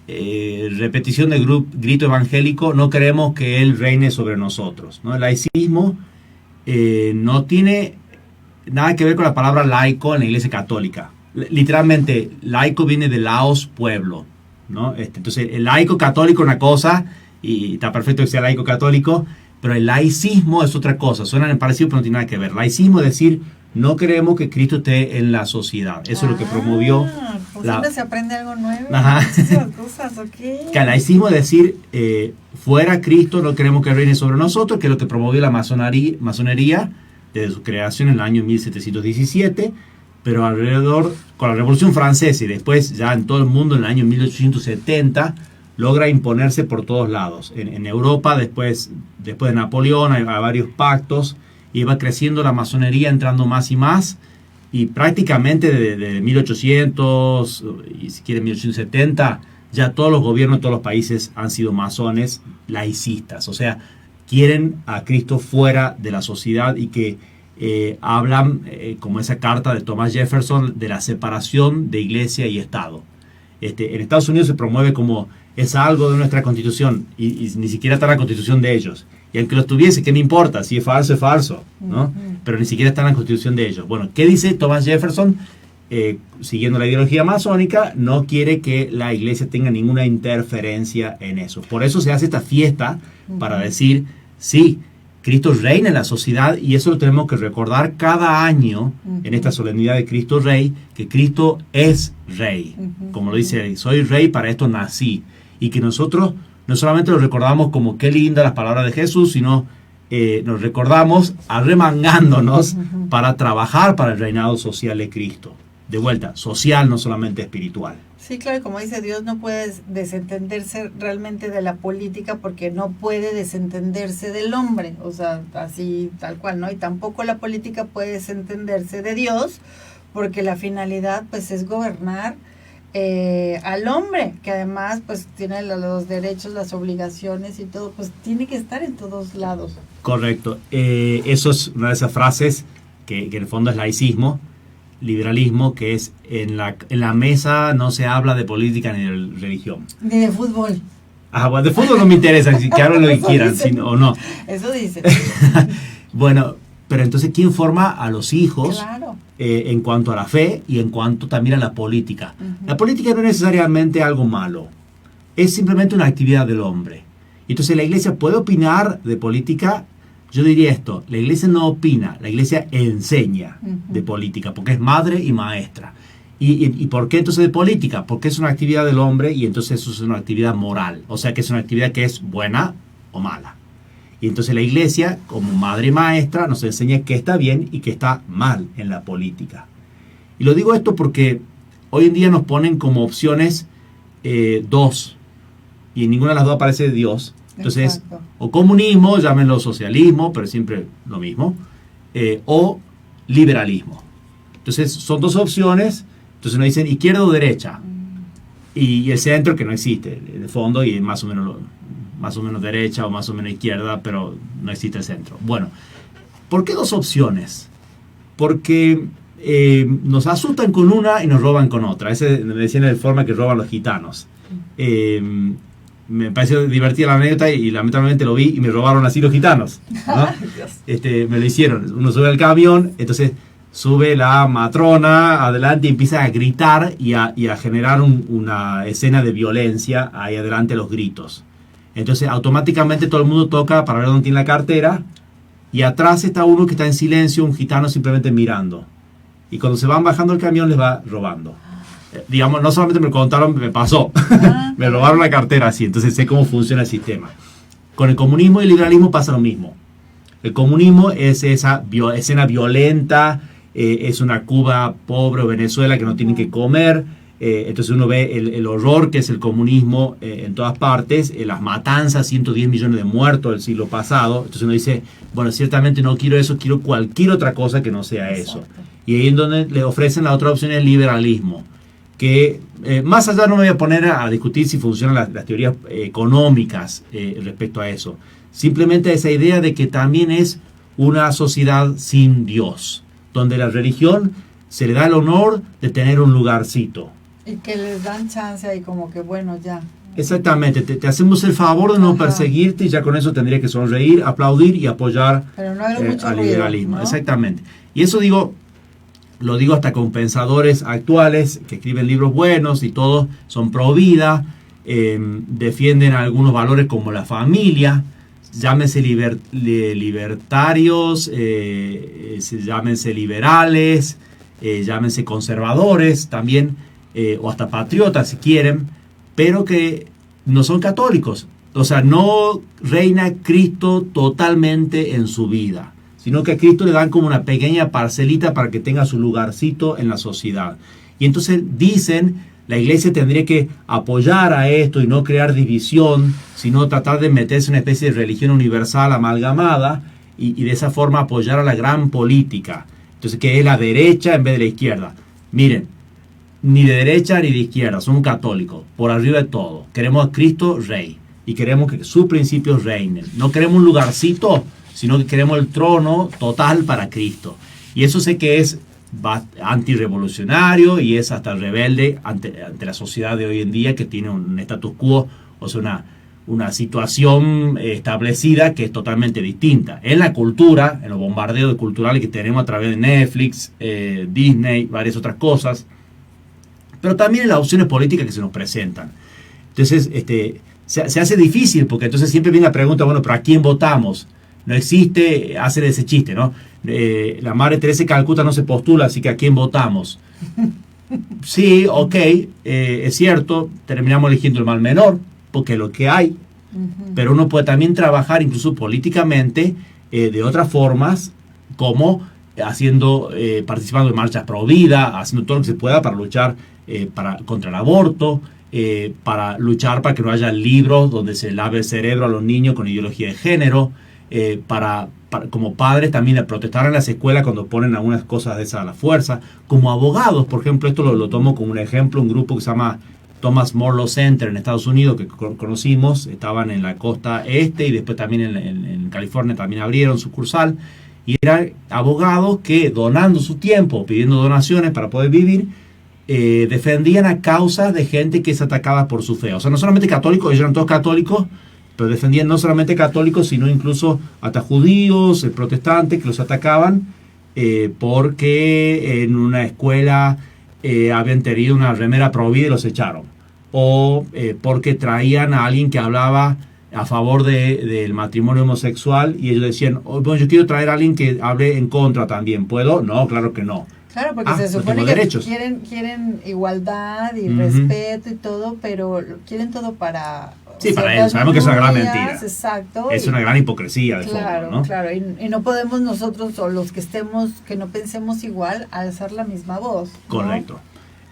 S3: repetición del grito evangélico: no queremos que Él reine sobre nosotros, ¿no? El laicismo no tiene nada que ver con la palabra laico en la Iglesia Católica. Literalmente, laico viene de laos, pueblo, ¿no? Entonces, el laico católico es una cosa, y está perfecto que sea laico católico, pero el laicismo es otra cosa. Suenan parecido, pero no tiene nada que ver. Laicismo es decir, no queremos que Cristo esté en la sociedad. Eso es lo que promovió.
S4: Siempre se aprende algo nuevo.
S3: Ajá.
S4: Muchísimas cosas, ok.
S3: Que el laicismo es decir, fuera Cristo, no queremos que reine sobre nosotros, que es lo que promovió la masonería desde su creación en el año 1717, pero alrededor, con la Revolución Francesa y después ya en todo el mundo en el año 1870, logra imponerse por todos lados. En Europa, después de Napoleón, hay varios pactos, y va creciendo la masonería, entrando más y más, y prácticamente desde 1800, y si quieren 1870, ya todos los gobiernos de todos los países han sido masones laicistas, o sea, quieren a Cristo fuera de la sociedad, y que hablan, como esa carta de Thomas Jefferson, de la separación de iglesia y Estado. En Estados Unidos se promueve como es algo de nuestra constitución, y ni siquiera está en la constitución de ellos. Y aunque lo estuviese, ¿qué me importa? Si es falso, ¿no? Pero ni siquiera está en la constitución de ellos. Bueno, ¿qué dice Thomas Jefferson? Siguiendo la ideología masónica, no quiere que la iglesia tenga ninguna interferencia en eso. Por eso se hace esta fiesta, para decir, sí, Cristo reina en la sociedad, y eso lo tenemos que recordar cada año en esta solemnidad de Cristo Rey, que Cristo es Rey. Como lo dice, soy Rey, para esto nací. Y que nosotros no solamente lo recordamos como qué linda las palabras de Jesús, sino nos recordamos arremangándonos para trabajar para el reinado social de Cristo. De vuelta, social, no solamente espiritual.
S4: Sí, claro, como dice Dios, no puede desentenderse realmente de la política porque no puede desentenderse del hombre, o sea, así tal cual, ¿no? Y tampoco la política puede desentenderse de Dios porque la finalidad pues es gobernar al hombre, que además pues tiene los derechos, las obligaciones y todo, pues tiene que estar en todos lados.
S3: Correcto. Eso es una de esas frases que en el fondo es laicismo, liberalismo, que es en la mesa no se habla de política ni de religión.
S4: Ni de fútbol.
S3: Bueno, de fútbol no me interesa, que hablen lo que quieran, o no.
S4: Eso dice.
S3: Bueno, pero entonces, ¿quién forma a los hijos?
S4: Claro.
S3: En cuanto a la fe y en cuanto también a la política.
S4: Uh-huh.
S3: La política no es necesariamente algo malo, es simplemente una actividad del hombre. Entonces la iglesia puede opinar de política. Yo diría esto, la iglesia no opina, la iglesia enseña de política, porque es madre y maestra. ¿Y por qué entonces de política? Porque es una actividad del hombre y entonces eso es una actividad moral, o sea que es una actividad que es buena o mala. Y entonces la iglesia, como madre y maestra, nos enseña qué está bien y qué está mal en la política. Y lo digo esto porque hoy en día nos ponen como opciones dos, y en ninguna de las dos aparece Dios. Entonces,
S4: exacto,
S3: o comunismo, llámenlo socialismo, pero siempre lo mismo, o liberalismo. Entonces, son dos opciones. Entonces nos dicen izquierda o derecha. Y el centro, que no existe, en el fondo, y más o menos derecha o más o menos izquierda, pero no existe el centro. Bueno, ¿por qué dos opciones? Porque nos asustan con una y nos roban con otra. Ese me decían de forma que roban los gitanos. Me pareció divertida la anécdota y lamentablemente lo vi y me robaron así los gitanos, ¿no? Me lo hicieron. Uno sube al camión, entonces sube la matrona adelante y empieza a gritar y a generar una escena de violencia ahí adelante, los gritos. Entonces automáticamente todo el mundo toca para ver dónde tiene la cartera y atrás está uno que está en silencio, un gitano simplemente mirando. Y cuando se van bajando el camión les va robando. Digamos, no solamente me contaron, me pasó. Me robaron la cartera así, entonces sé cómo funciona el sistema. Con el comunismo y el liberalismo pasa lo mismo. El comunismo es esa escena violenta, es una Cuba pobre o Venezuela que no tienen que comer. Entonces uno ve el horror que es el comunismo en todas partes, las matanzas, 110 millones de muertos del siglo pasado. Entonces uno dice, bueno, ciertamente no quiero eso, quiero cualquier otra cosa que no sea eso. Y ahí es donde le ofrecen la otra opción, el liberalismo. Que más allá no me voy a poner a discutir si funcionan las teorías económicas respecto a eso. Simplemente esa idea de que también es una sociedad sin Dios, donde la religión se le da el honor de tener un lugarcito.
S4: Y que les dan chance ahí como que bueno, ya.
S3: Exactamente, te hacemos el favor de no perseguirte y ya con eso tendría que sonreír, aplaudir y apoyar al liberalismo.
S4: ¿No?
S3: Exactamente. Y eso lo digo hasta con pensadores actuales que escriben libros buenos y todos son pro vida, defienden algunos valores como la familia, llámense libertarios, llámense liberales, llámense conservadores también, o hasta patriotas si quieren, pero que no son católicos. O sea, no reina Cristo totalmente en su vida, sino que a Cristo le dan como una pequeña parcelita para que tenga su lugarcito en la sociedad. Y entonces dicen, la iglesia tendría que apoyar a esto y no crear división, sino tratar de meterse en una especie de religión universal amalgamada y de esa forma apoyar a la gran política. Entonces, que es la derecha en vez de la izquierda. Miren, ni de derecha ni de izquierda, somos católicos, por arriba de todo. Queremos a Cristo rey y queremos que sus principios reinen. No queremos un lugarcito, sino que queremos el trono total para Cristo. Y eso sé que es antirrevolucionario y es hasta rebelde ante la sociedad de hoy en día, que tiene un status quo, o sea, una situación establecida que es totalmente distinta. En la cultura, en los bombardeos culturales que tenemos a través de Netflix, Disney, varias otras cosas, pero también en las opciones políticas que se nos presentan. Entonces, se hace difícil, porque entonces siempre viene la pregunta, bueno, ¿pero a quién votamos? No existe, hacer ese chiste, ¿no? La Madre Teresa de Calcuta no se postula, así que ¿a quién votamos? Sí, ok, es cierto, terminamos eligiendo el mal menor, porque es lo que hay, pero uno puede también trabajar incluso políticamente de otras formas, como participando en marchas pro vida, haciendo todo lo que se pueda para luchar contra el aborto, para luchar para que no haya libros donde se lave el cerebro a los niños con ideología de género, como padres también a protestar en las escuelas cuando ponen algunas cosas de esas a la fuerza, como abogados, por ejemplo, esto lo tomo como un ejemplo, un grupo que se llama Thomas More Law Center en Estados Unidos, que conocimos, estaban en la costa este y después también en California también abrieron sucursal, y eran abogados que donando su tiempo, pidiendo donaciones para poder vivir, defendían a causas de gente que se atacaba por su fe. O sea, no solamente católicos, ellos eran todos católicos, pero defendían no solamente católicos, sino incluso hasta judíos, protestantes, que los atacaban porque en una escuela habían tenido una remera prohibida y los echaron. O porque traían a alguien que hablaba a favor del matrimonio homosexual y ellos decían, bueno, yo quiero traer a alguien que hable en contra también. ¿Puedo? No, claro que no.
S4: Claro, porque se supone que quieren igualdad y respeto y todo, pero quieren todo para...
S3: Sí, para ellos. Sabemos que es una gran mentira.
S4: Exacto.
S3: Es una gran hipocresía de
S4: claro,
S3: fondo, ¿no?
S4: Claro, y no podemos nosotros o los que no pensemos igual, alzar la misma voz, ¿no?
S3: Correcto.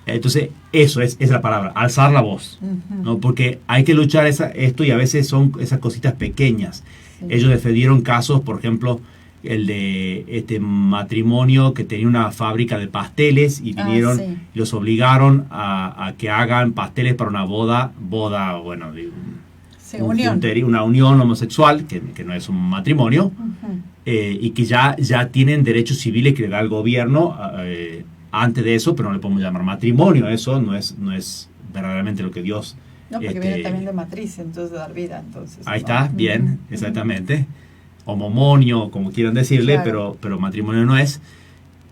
S3: Entonces, eso es la palabra, alzar la voz, ¿no? Porque hay que luchar esto y a veces son esas cositas pequeñas. Sí. Ellos defendieron casos, por ejemplo, el de este matrimonio que tenía una fábrica de pasteles y vinieron y los obligaron a que hagan pasteles para una boda, bueno, una unión homosexual, que no es un matrimonio, y que ya tienen derechos civiles que le da el gobierno antes de eso, pero no le podemos llamar matrimonio. Eso no es verdaderamente lo que Dios...
S4: No, porque viene también de matriz, entonces de dar vida, entonces...
S3: Ahí está, bien, exactamente. Homomonio, como quieran decirle, claro. pero matrimonio no es.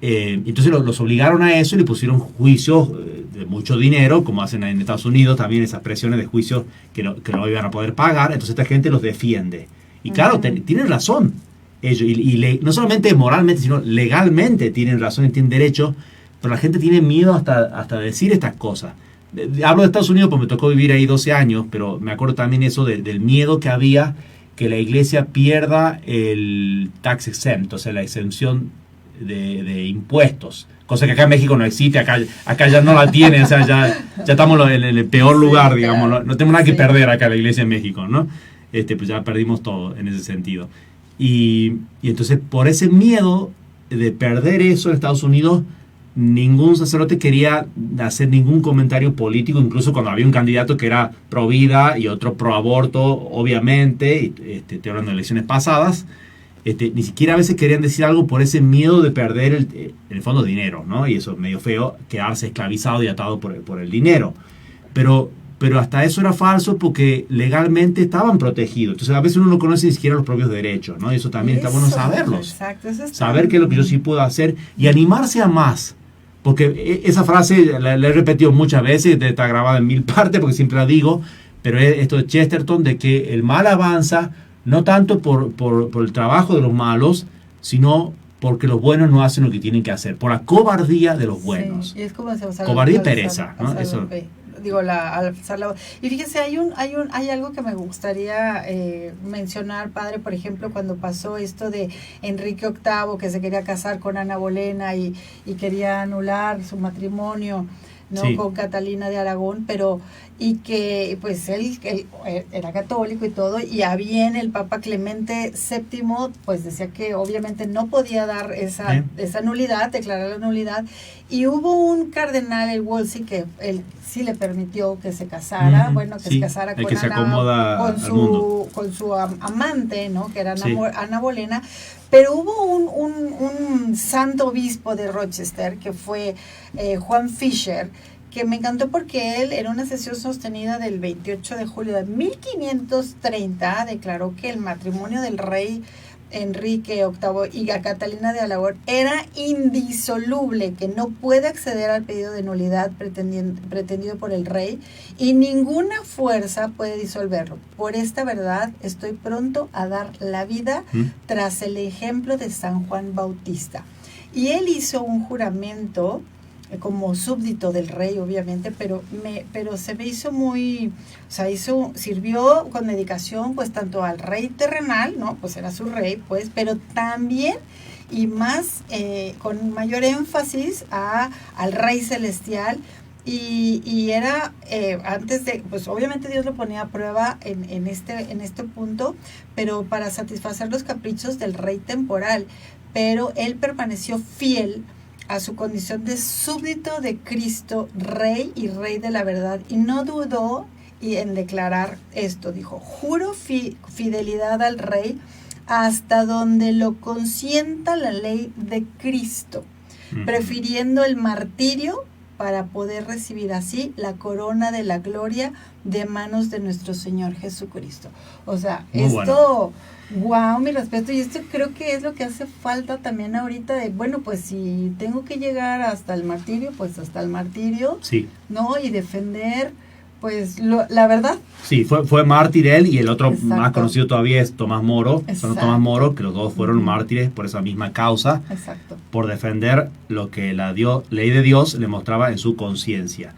S3: Entonces los obligaron a eso y le pusieron juicios de mucho dinero, como hacen en Estados Unidos también, esas presiones de juicios que no iban a poder pagar. Entonces esta gente los defiende. Y claro, tienen razón ellos. Y no solamente moralmente, sino legalmente tienen razón y tienen derecho, pero la gente tiene miedo hasta decir estas cosas. Hablo de Estados Unidos porque me tocó vivir ahí 12 años, pero me acuerdo también eso del miedo que había que la iglesia pierda el tax exempt, o sea, la exención de impuestos, cosa que acá en México no existe, acá ya no la tienen, o sea, ya estamos en el peor lugar, digamos, no tenemos nada que perder acá en la iglesia en México, ¿no? Pues ya perdimos todo en ese sentido. Y entonces, por ese miedo de perder eso en Estados Unidos, ningún sacerdote quería hacer ningún comentario político, incluso cuando había un candidato que era pro vida y otro pro aborto, obviamente, estoy hablando de elecciones pasadas, ni siquiera a veces querían decir algo por ese miedo de perder en el fondo dinero, ¿no? Y eso es medio feo, quedarse esclavizado y atado por el dinero. Pero hasta eso era falso porque legalmente estaban protegidos. Entonces a veces uno no conoce ni siquiera los propios derechos, ¿no? Y eso también está bueno saberlos.
S4: Exacto, eso
S3: saber qué es lo que yo sí puedo hacer y animarse a más. Porque esa frase la he repetido muchas veces, está grabada en 1000 partes porque siempre la digo, pero es esto de Chesterton, de que el mal avanza no tanto por el trabajo de los malos, sino porque los buenos no hacen lo que tienen que hacer, por la cobardía de los buenos.
S4: Sí, y es como
S3: cobardía y pereza, ¿no? Eso.
S4: Digo, alzar la voz. Y fíjese, hay algo que me gustaría mencionar, padre, por ejemplo, cuando pasó esto de Enrique VIII, que se quería casar con Ana Bolena y quería anular su matrimonio, ¿no? Sí. Con Catalina de Aragón, y que pues él era católico y todo, y bien el Papa Clemente VII pues decía que obviamente no podía dar esa nulidad, declarar la nulidad, y hubo un cardenal, el Wolsey, que él sí le permitió que se casara, se casara con Ana, con su amante, ¿no? Que era Ana Bolena. Pero hubo un santo obispo de Rochester, que fue Juan Fisher, que me encantó porque él, en una sesión sostenida del 28 de julio de 1530, declaró que el matrimonio del rey Enrique VIII y a Catalina de Aragón era indisoluble, que no puede acceder al pedido de nulidad pretendido por el rey y ninguna fuerza puede disolverlo. Por esta verdad estoy pronto a dar la vida tras el ejemplo de San Juan Bautista. Y él hizo un juramento como súbdito del rey, obviamente, pero se me hizo muy, o sea, sirvió con dedicación, pues, tanto al rey terrenal, ¿no? Pues era su rey, pues, pero también y más, con mayor énfasis al rey celestial, y era antes de, pues obviamente Dios lo ponía a prueba en este punto, pero para satisfacer los caprichos del rey temporal, pero él permaneció fiel a su condición de súbdito de Cristo, rey y rey de la verdad, y no dudó en declarar esto. Dijo: juro fidelidad al rey hasta donde lo consienta la ley de Cristo, prefiriendo el martirio para poder recibir así la corona de la gloria de manos de nuestro Señor Jesucristo. O sea,
S3: muy
S4: esto, wow, mi respeto, y esto creo que es lo que hace falta también ahorita, de, bueno, pues si tengo que llegar hasta el martirio, pues hasta el martirio,
S3: sí,
S4: ¿no? Y defender, pues, la verdad.
S3: Sí, fue mártir él, y el otro
S4: Exacto.
S3: más conocido todavía es Tomás Moro,
S4: Exacto.
S3: son Tomás Moro, que los dos fueron mártires por esa misma causa,
S4: Exacto.
S3: por defender lo que la ley de Dios le mostraba en su conciencia.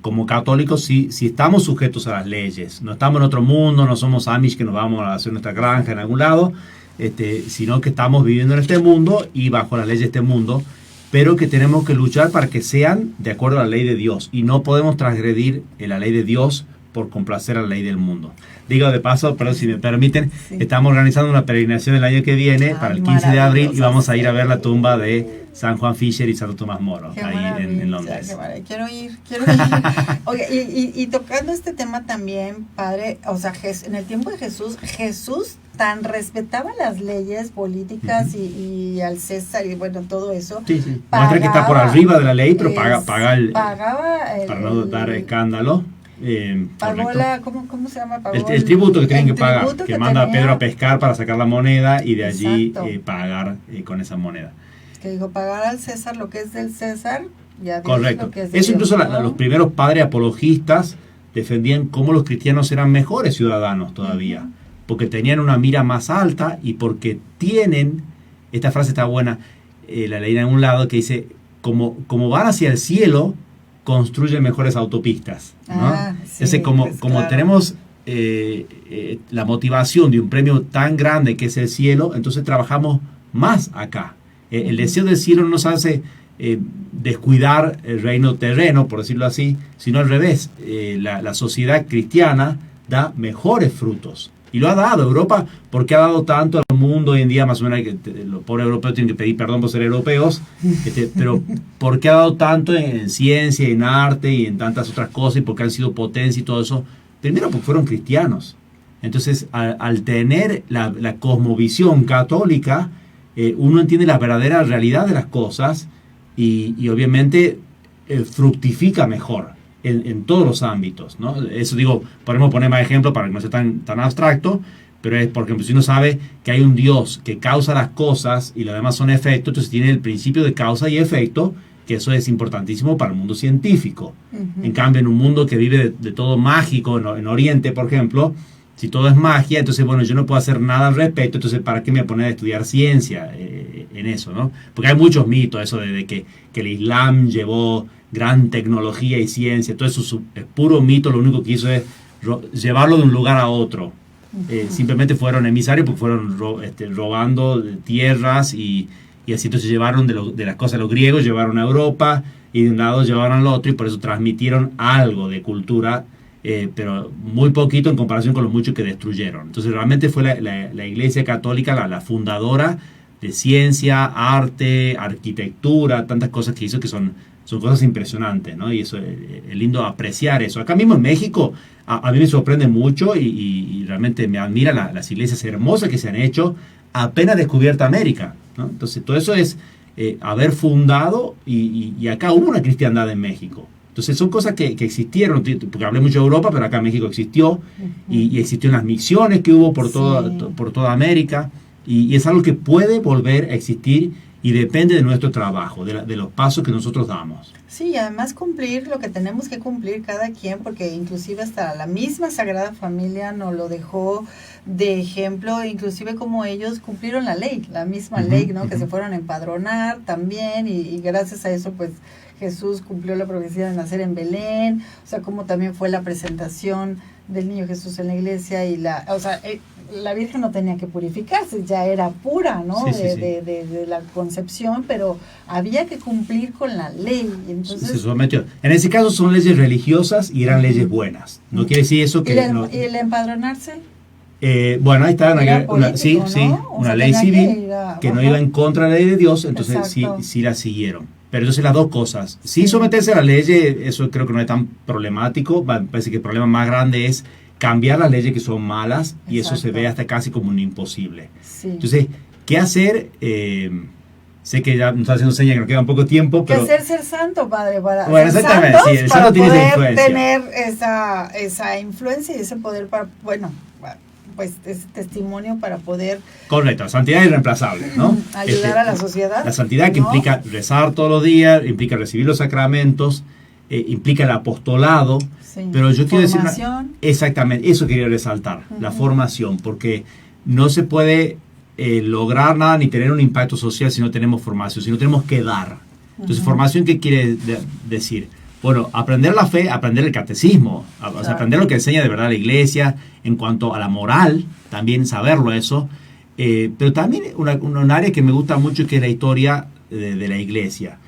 S3: Como católicos sí estamos sujetos a las leyes, no estamos en otro mundo, no somos Amish que nos vamos a hacer nuestra granja en algún lado, sino que estamos viviendo en este mundo y bajo las leyes de este mundo, pero que tenemos que luchar para que sean de acuerdo a la ley de Dios, y no podemos transgredir la ley de Dios por complacer a la ley del mundo. Digo de paso, pero si me permiten,
S4: Sí.
S3: estamos organizando una peregrinación el año que viene, para el 15 de abril, y vamos a ir a ver la tumba de San Juan Fisher y Santo Tomás Moro,
S4: Qué
S3: ahí en Londres.
S4: qué maravilla. Quiero ir. Oye, y tocando este tema también, padre, o sea, en el tiempo de Jesús tan respetaba las leyes políticas y al César y bueno, todo eso.
S3: Sí. Muestra que está por arriba de la ley, pero paga
S4: pagaba
S3: para no dar escándalo.
S4: Pagó
S3: correcto.
S4: ¿cómo se llama?
S3: El tributo que tienen que pagar,
S4: tributo
S3: que manda a
S4: tenía,
S3: Pedro a pescar para sacar la moneda y de allí
S4: Exacto.
S3: pagar con esa moneda.
S4: que dijo, pagar al César lo que es del César, ya Dios
S3: Correcto.
S4: lo que es de
S3: Eso
S4: Dios,
S3: incluso
S4: ¿no?
S3: los primeros padres apologistas defendían cómo los cristianos eran mejores ciudadanos todavía, porque tenían una mira más alta y porque tienen, esta frase está buena, la leí en un lado que dice, como van hacia el cielo, construyen mejores autopistas, ¿no?
S4: Sí,
S3: Entonces, como
S4: claro.
S3: tenemos la motivación de un premio tan grande que es el cielo, entonces trabajamos más acá. El deseo del cielo no nos hace descuidar el reino terreno, por decirlo así, sino al revés. La sociedad cristiana da mejores frutos. Y lo ha dado Europa, porque ha dado tanto al mundo hoy en día, más o menos que los pobres europeos tienen que pedir perdón por ser europeos, pero porque ha dado tanto en ciencia, en arte y en tantas otras cosas, y porque han sido potencia y todo eso, primero porque fueron cristianos. Entonces, al tener la cosmovisión católica, uno entiende la verdadera realidad de las cosas y obviamente fructifica mejor en todos los ámbitos, ¿no? Eso digo, podemos poner más ejemplos para que no sea tan abstracto, pero es porque si uno sabe que hay un Dios que causa las cosas y lo demás son efectos, entonces tiene el principio de causa y efecto, que eso es importantísimo para el mundo científico. En cambio, en un mundo que vive de todo mágico, en Oriente, por ejemplo, si todo es magia, entonces, bueno, yo no puedo hacer nada al respecto, entonces, ¿para qué me poner a estudiar ciencia en eso, no? Porque hay muchos mitos, eso de que el Islam llevó gran tecnología y ciencia, todo eso es puro mito, lo único que hizo es llevarlo de un lugar a otro. Simplemente fueron emisarios porque fueron robando tierras y así entonces llevaron de las cosas los griegos, llevaron a Europa y de un lado llevaron al otro y por eso transmitieron algo de cultura, pero muy poquito en comparación con lo mucho que destruyeron. Entonces realmente fue la Iglesia Católica la fundadora de ciencia, arte, arquitectura, tantas cosas que hizo que son cosas impresionantes, ¿no? Y eso es lindo apreciar eso. Acá mismo en México a mí me sorprende mucho y realmente me admira las iglesias hermosas que se han hecho apenas descubierta América, ¿no? Entonces todo eso es haber fundado y acá hubo una cristiandad en México. Entonces son cosas que existieron, porque hablé mucho de Europa, pero acá en México existió y existieron las misiones que hubo por toda América y es algo que puede volver a existir y depende de nuestro trabajo, de los pasos que nosotros damos.
S4: Sí, y además cumplir lo que tenemos que cumplir cada quien, porque inclusive hasta la misma Sagrada Familia nos lo dejó de ejemplo, inclusive como ellos cumplieron la ley, la misma ley, ¿no? Que se fueron a empadronar también y gracias a eso pues Jesús cumplió la profecía de nacer en Belén, o sea, como también fue la presentación del niño Jesús en la iglesia y la Virgen no tenía que purificarse, ya era pura, ¿no?
S3: Sí, sí, sí.
S4: De la concepción, pero había que cumplir con la ley. Entonces,
S3: se sometió. En ese caso son leyes religiosas y eran leyes buenas. No quiere decir eso que...
S4: ¿Y el empadronarse?
S3: Bueno, ahí está
S4: político,
S3: una ley civil que no iba en contra de la ley de Dios, entonces
S4: Exacto.
S3: sí la siguieron. Pero entonces las dos cosas. Sin someterse a la ley, eso creo que no es tan problemático. Me parece que el problema más grande es cambiar las leyes que son malas y eso se ve hasta casi como un imposible.
S4: Sí.
S3: Entonces, ¿qué hacer? Sé que ya nos está haciendo señas que nos queda un poco de tiempo, pero...
S4: ¿Qué hacer ser santo, padre? Para
S3: Bueno,
S4: ser
S3: exactamente,
S4: santos,
S3: sí, el
S4: para
S3: santo tiene esa
S4: poder
S3: influencia.
S4: tener esa influencia y ese poder para, bueno, pues ese testimonio para poder...
S3: Correcto, la santidad es irreemplazable, ¿no?
S4: Ayudar a la sociedad.
S3: La santidad que
S4: ¿no?
S3: implica rezar todos los días, implica recibir los sacramentos, implica el apostolado,
S4: Sí.
S3: pero yo quiero decir...
S4: Formación.
S3: Exactamente, eso quería resaltar, la formación, porque no se puede lograr nada ni tener un impacto social si no tenemos formación, si no tenemos que dar. Entonces, formación, ¿qué quiere decir? Bueno, aprender la fe, aprender el catecismo, o sea, aprender lo que enseña de verdad la iglesia en cuanto a la moral, también saberlo eso, pero también un área que me gusta mucho que es la historia de la iglesia.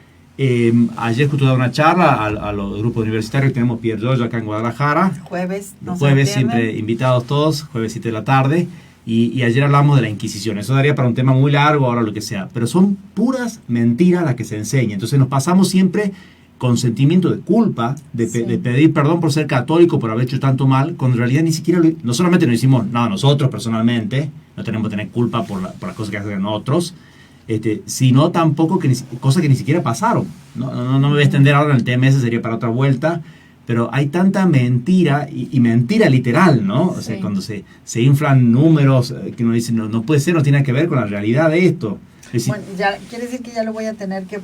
S3: Ayer justo daba una charla a los grupos universitarios que tenemos Pier Giorgio acá en Guadalajara.
S4: Jueves.
S3: Los jueves siempre invitados todos, jueves 7 de la tarde. Y ayer hablamos de la Inquisición. Eso daría para un tema muy largo, ahora lo que sea. Pero son puras mentiras las que se enseñan. Entonces nos pasamos siempre con sentimiento de culpa, de pedir perdón por ser católico, por haber hecho tanto mal, cuando en realidad ni siquiera no solamente no hicimos nada nosotros personalmente, no tenemos que tener culpa por las cosas que hacen otros, sino tampoco cosas que ni siquiera pasaron. No me voy a extender ahora en el tema, ese sería para otra vuelta, pero hay tanta mentira, y mentira literal, ¿no? O sea, cuando se inflan números, que uno dice, no puede ser, no tiene que ver con la realidad de esto. Es decir,
S4: Bueno, ya quiere decir que ya lo voy a tener que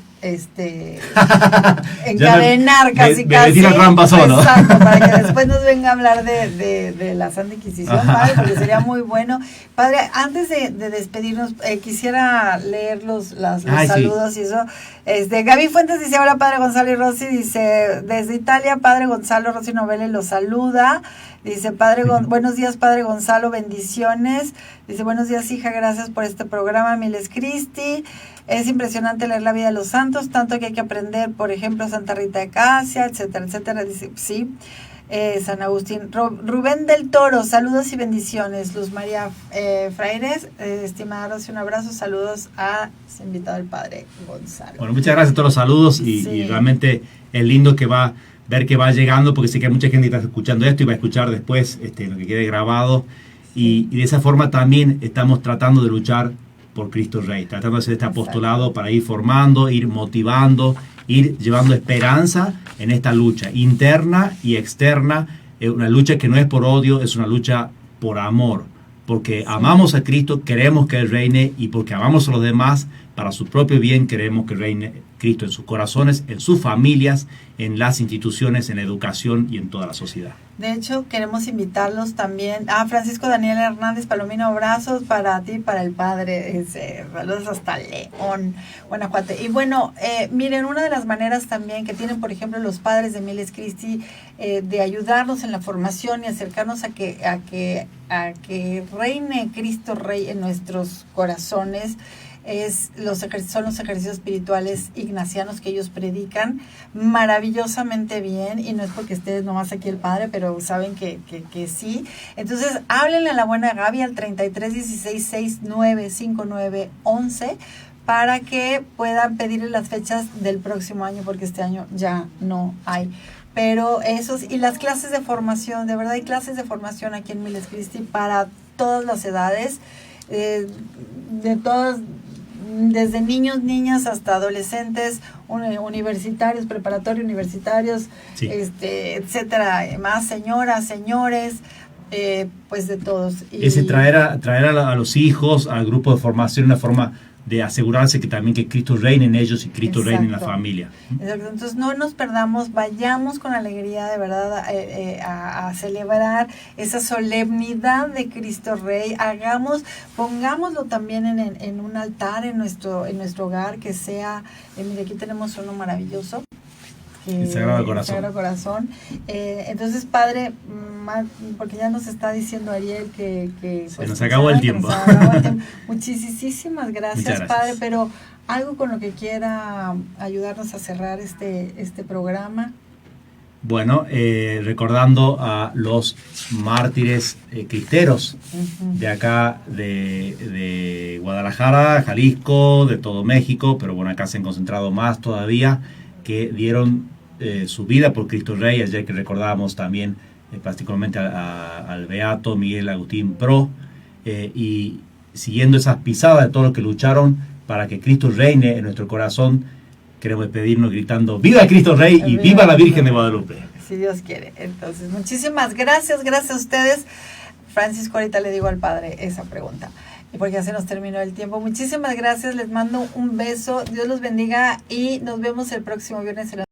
S4: encadenar casi.
S3: Me tira trampa solo.
S4: Exacto, para que después nos venga a hablar de la Santa Inquisición, padre, porque sería muy bueno. Padre, antes de despedirnos, quisiera leer los saludos, sí. Y eso. Gaby Fuentes dice, hola padre Gonzalo y Rosy, dice, desde Italia, padre Gonzalo, Rosy Novelli los saluda. Dice, buenos días, padre Gonzalo, bendiciones. Dice, buenos días, hija, gracias por este programa, Miles Christi. Es impresionante leer la vida de los santos, tanto que hay que aprender, por ejemplo, Santa Rita de Casia, etcétera, etcétera. Dice, sí. San Agustín. Rubén del Toro, saludos y bendiciones. Luz María Freires, estimada Rosy, un abrazo, saludos a su invitado, el padre Gonzalo.
S3: Bueno, muchas gracias a todos los saludos y realmente es lindo que ver que va llegando, porque sé que hay mucha gente que está escuchando esto y va a escuchar después lo que quede grabado. Y de esa forma también estamos tratando de luchar por Cristo Rey, tratando de hacer este apostolado para ir formando, ir motivando, ir llevando esperanza en esta lucha interna y externa, una lucha que no es por odio, es una lucha por amor, porque amamos a Cristo, queremos que Él reine, y porque amamos a los demás, para su propio bien queremos que reine Cristo en sus corazones, en sus familias, en las instituciones, en la educación y en toda la sociedad.
S4: De hecho, queremos invitarlos también a Francisco Daniel Hernández Palomino, abrazos para ti, para el padre, saludos hasta León, Guanajuato. Y bueno, miren, una de las maneras también que tienen, por ejemplo, los padres de Miles Christi, de ayudarnos en la formación y acercarnos a que reine Cristo Rey en nuestros corazones, son los ejercicios espirituales ignacianos que ellos predican maravillosamente bien, y no es porque esté nomás aquí el padre, pero saben que sí. Entonces háblenle a la buena Gaby al 3316695911 para que puedan pedirle las fechas del próximo año, porque este año ya no hay. Pero y las clases de formación, de verdad hay clases de formación aquí en Miles Christi para todas las edades, de todas, desde niños, niñas hasta adolescentes, universitarios, preparatorios universitarios, sí, etcétera, más señoras, señores, pues de todos.
S3: Ese traer a los hijos al grupo de formación, una forma de asegurarse que también que Cristo reine en ellos y Cristo reine en la familia.
S4: Exacto. Entonces no nos perdamos, vayamos con alegría de verdad a celebrar esa solemnidad de Cristo Rey, pongámoslo también en un altar en nuestro hogar, que sea, mire, aquí tenemos uno maravilloso,
S3: El Sagrado Corazón.
S4: Sagrado Corazón. Entonces, Padre, porque ya nos está diciendo Ariel que
S3: se nos acabó el tiempo.
S4: Muchísimas gracias, Padre, pero algo con lo que quiera ayudarnos a cerrar este programa.
S3: Bueno, recordando a los mártires cristeros de acá, de Guadalajara, Jalisco, de todo México, pero bueno, acá se han concentrado más todavía, que dieron su vida por Cristo Rey. Ayer que recordábamos también particularmente al beato Miguel Agustín Pro, y siguiendo esas pisadas de todos los que lucharon para que Cristo reine en nuestro corazón, queremos despedirnos gritando ¡Viva Cristo Rey y viva la Virgen de Guadalupe!
S4: Si Dios quiere. Entonces, muchísimas gracias a ustedes. Francisco, ahorita le digo al Padre esa pregunta, porque ya se nos terminó el tiempo. Muchísimas gracias, les mando un beso, Dios los bendiga y nos vemos el próximo viernes en la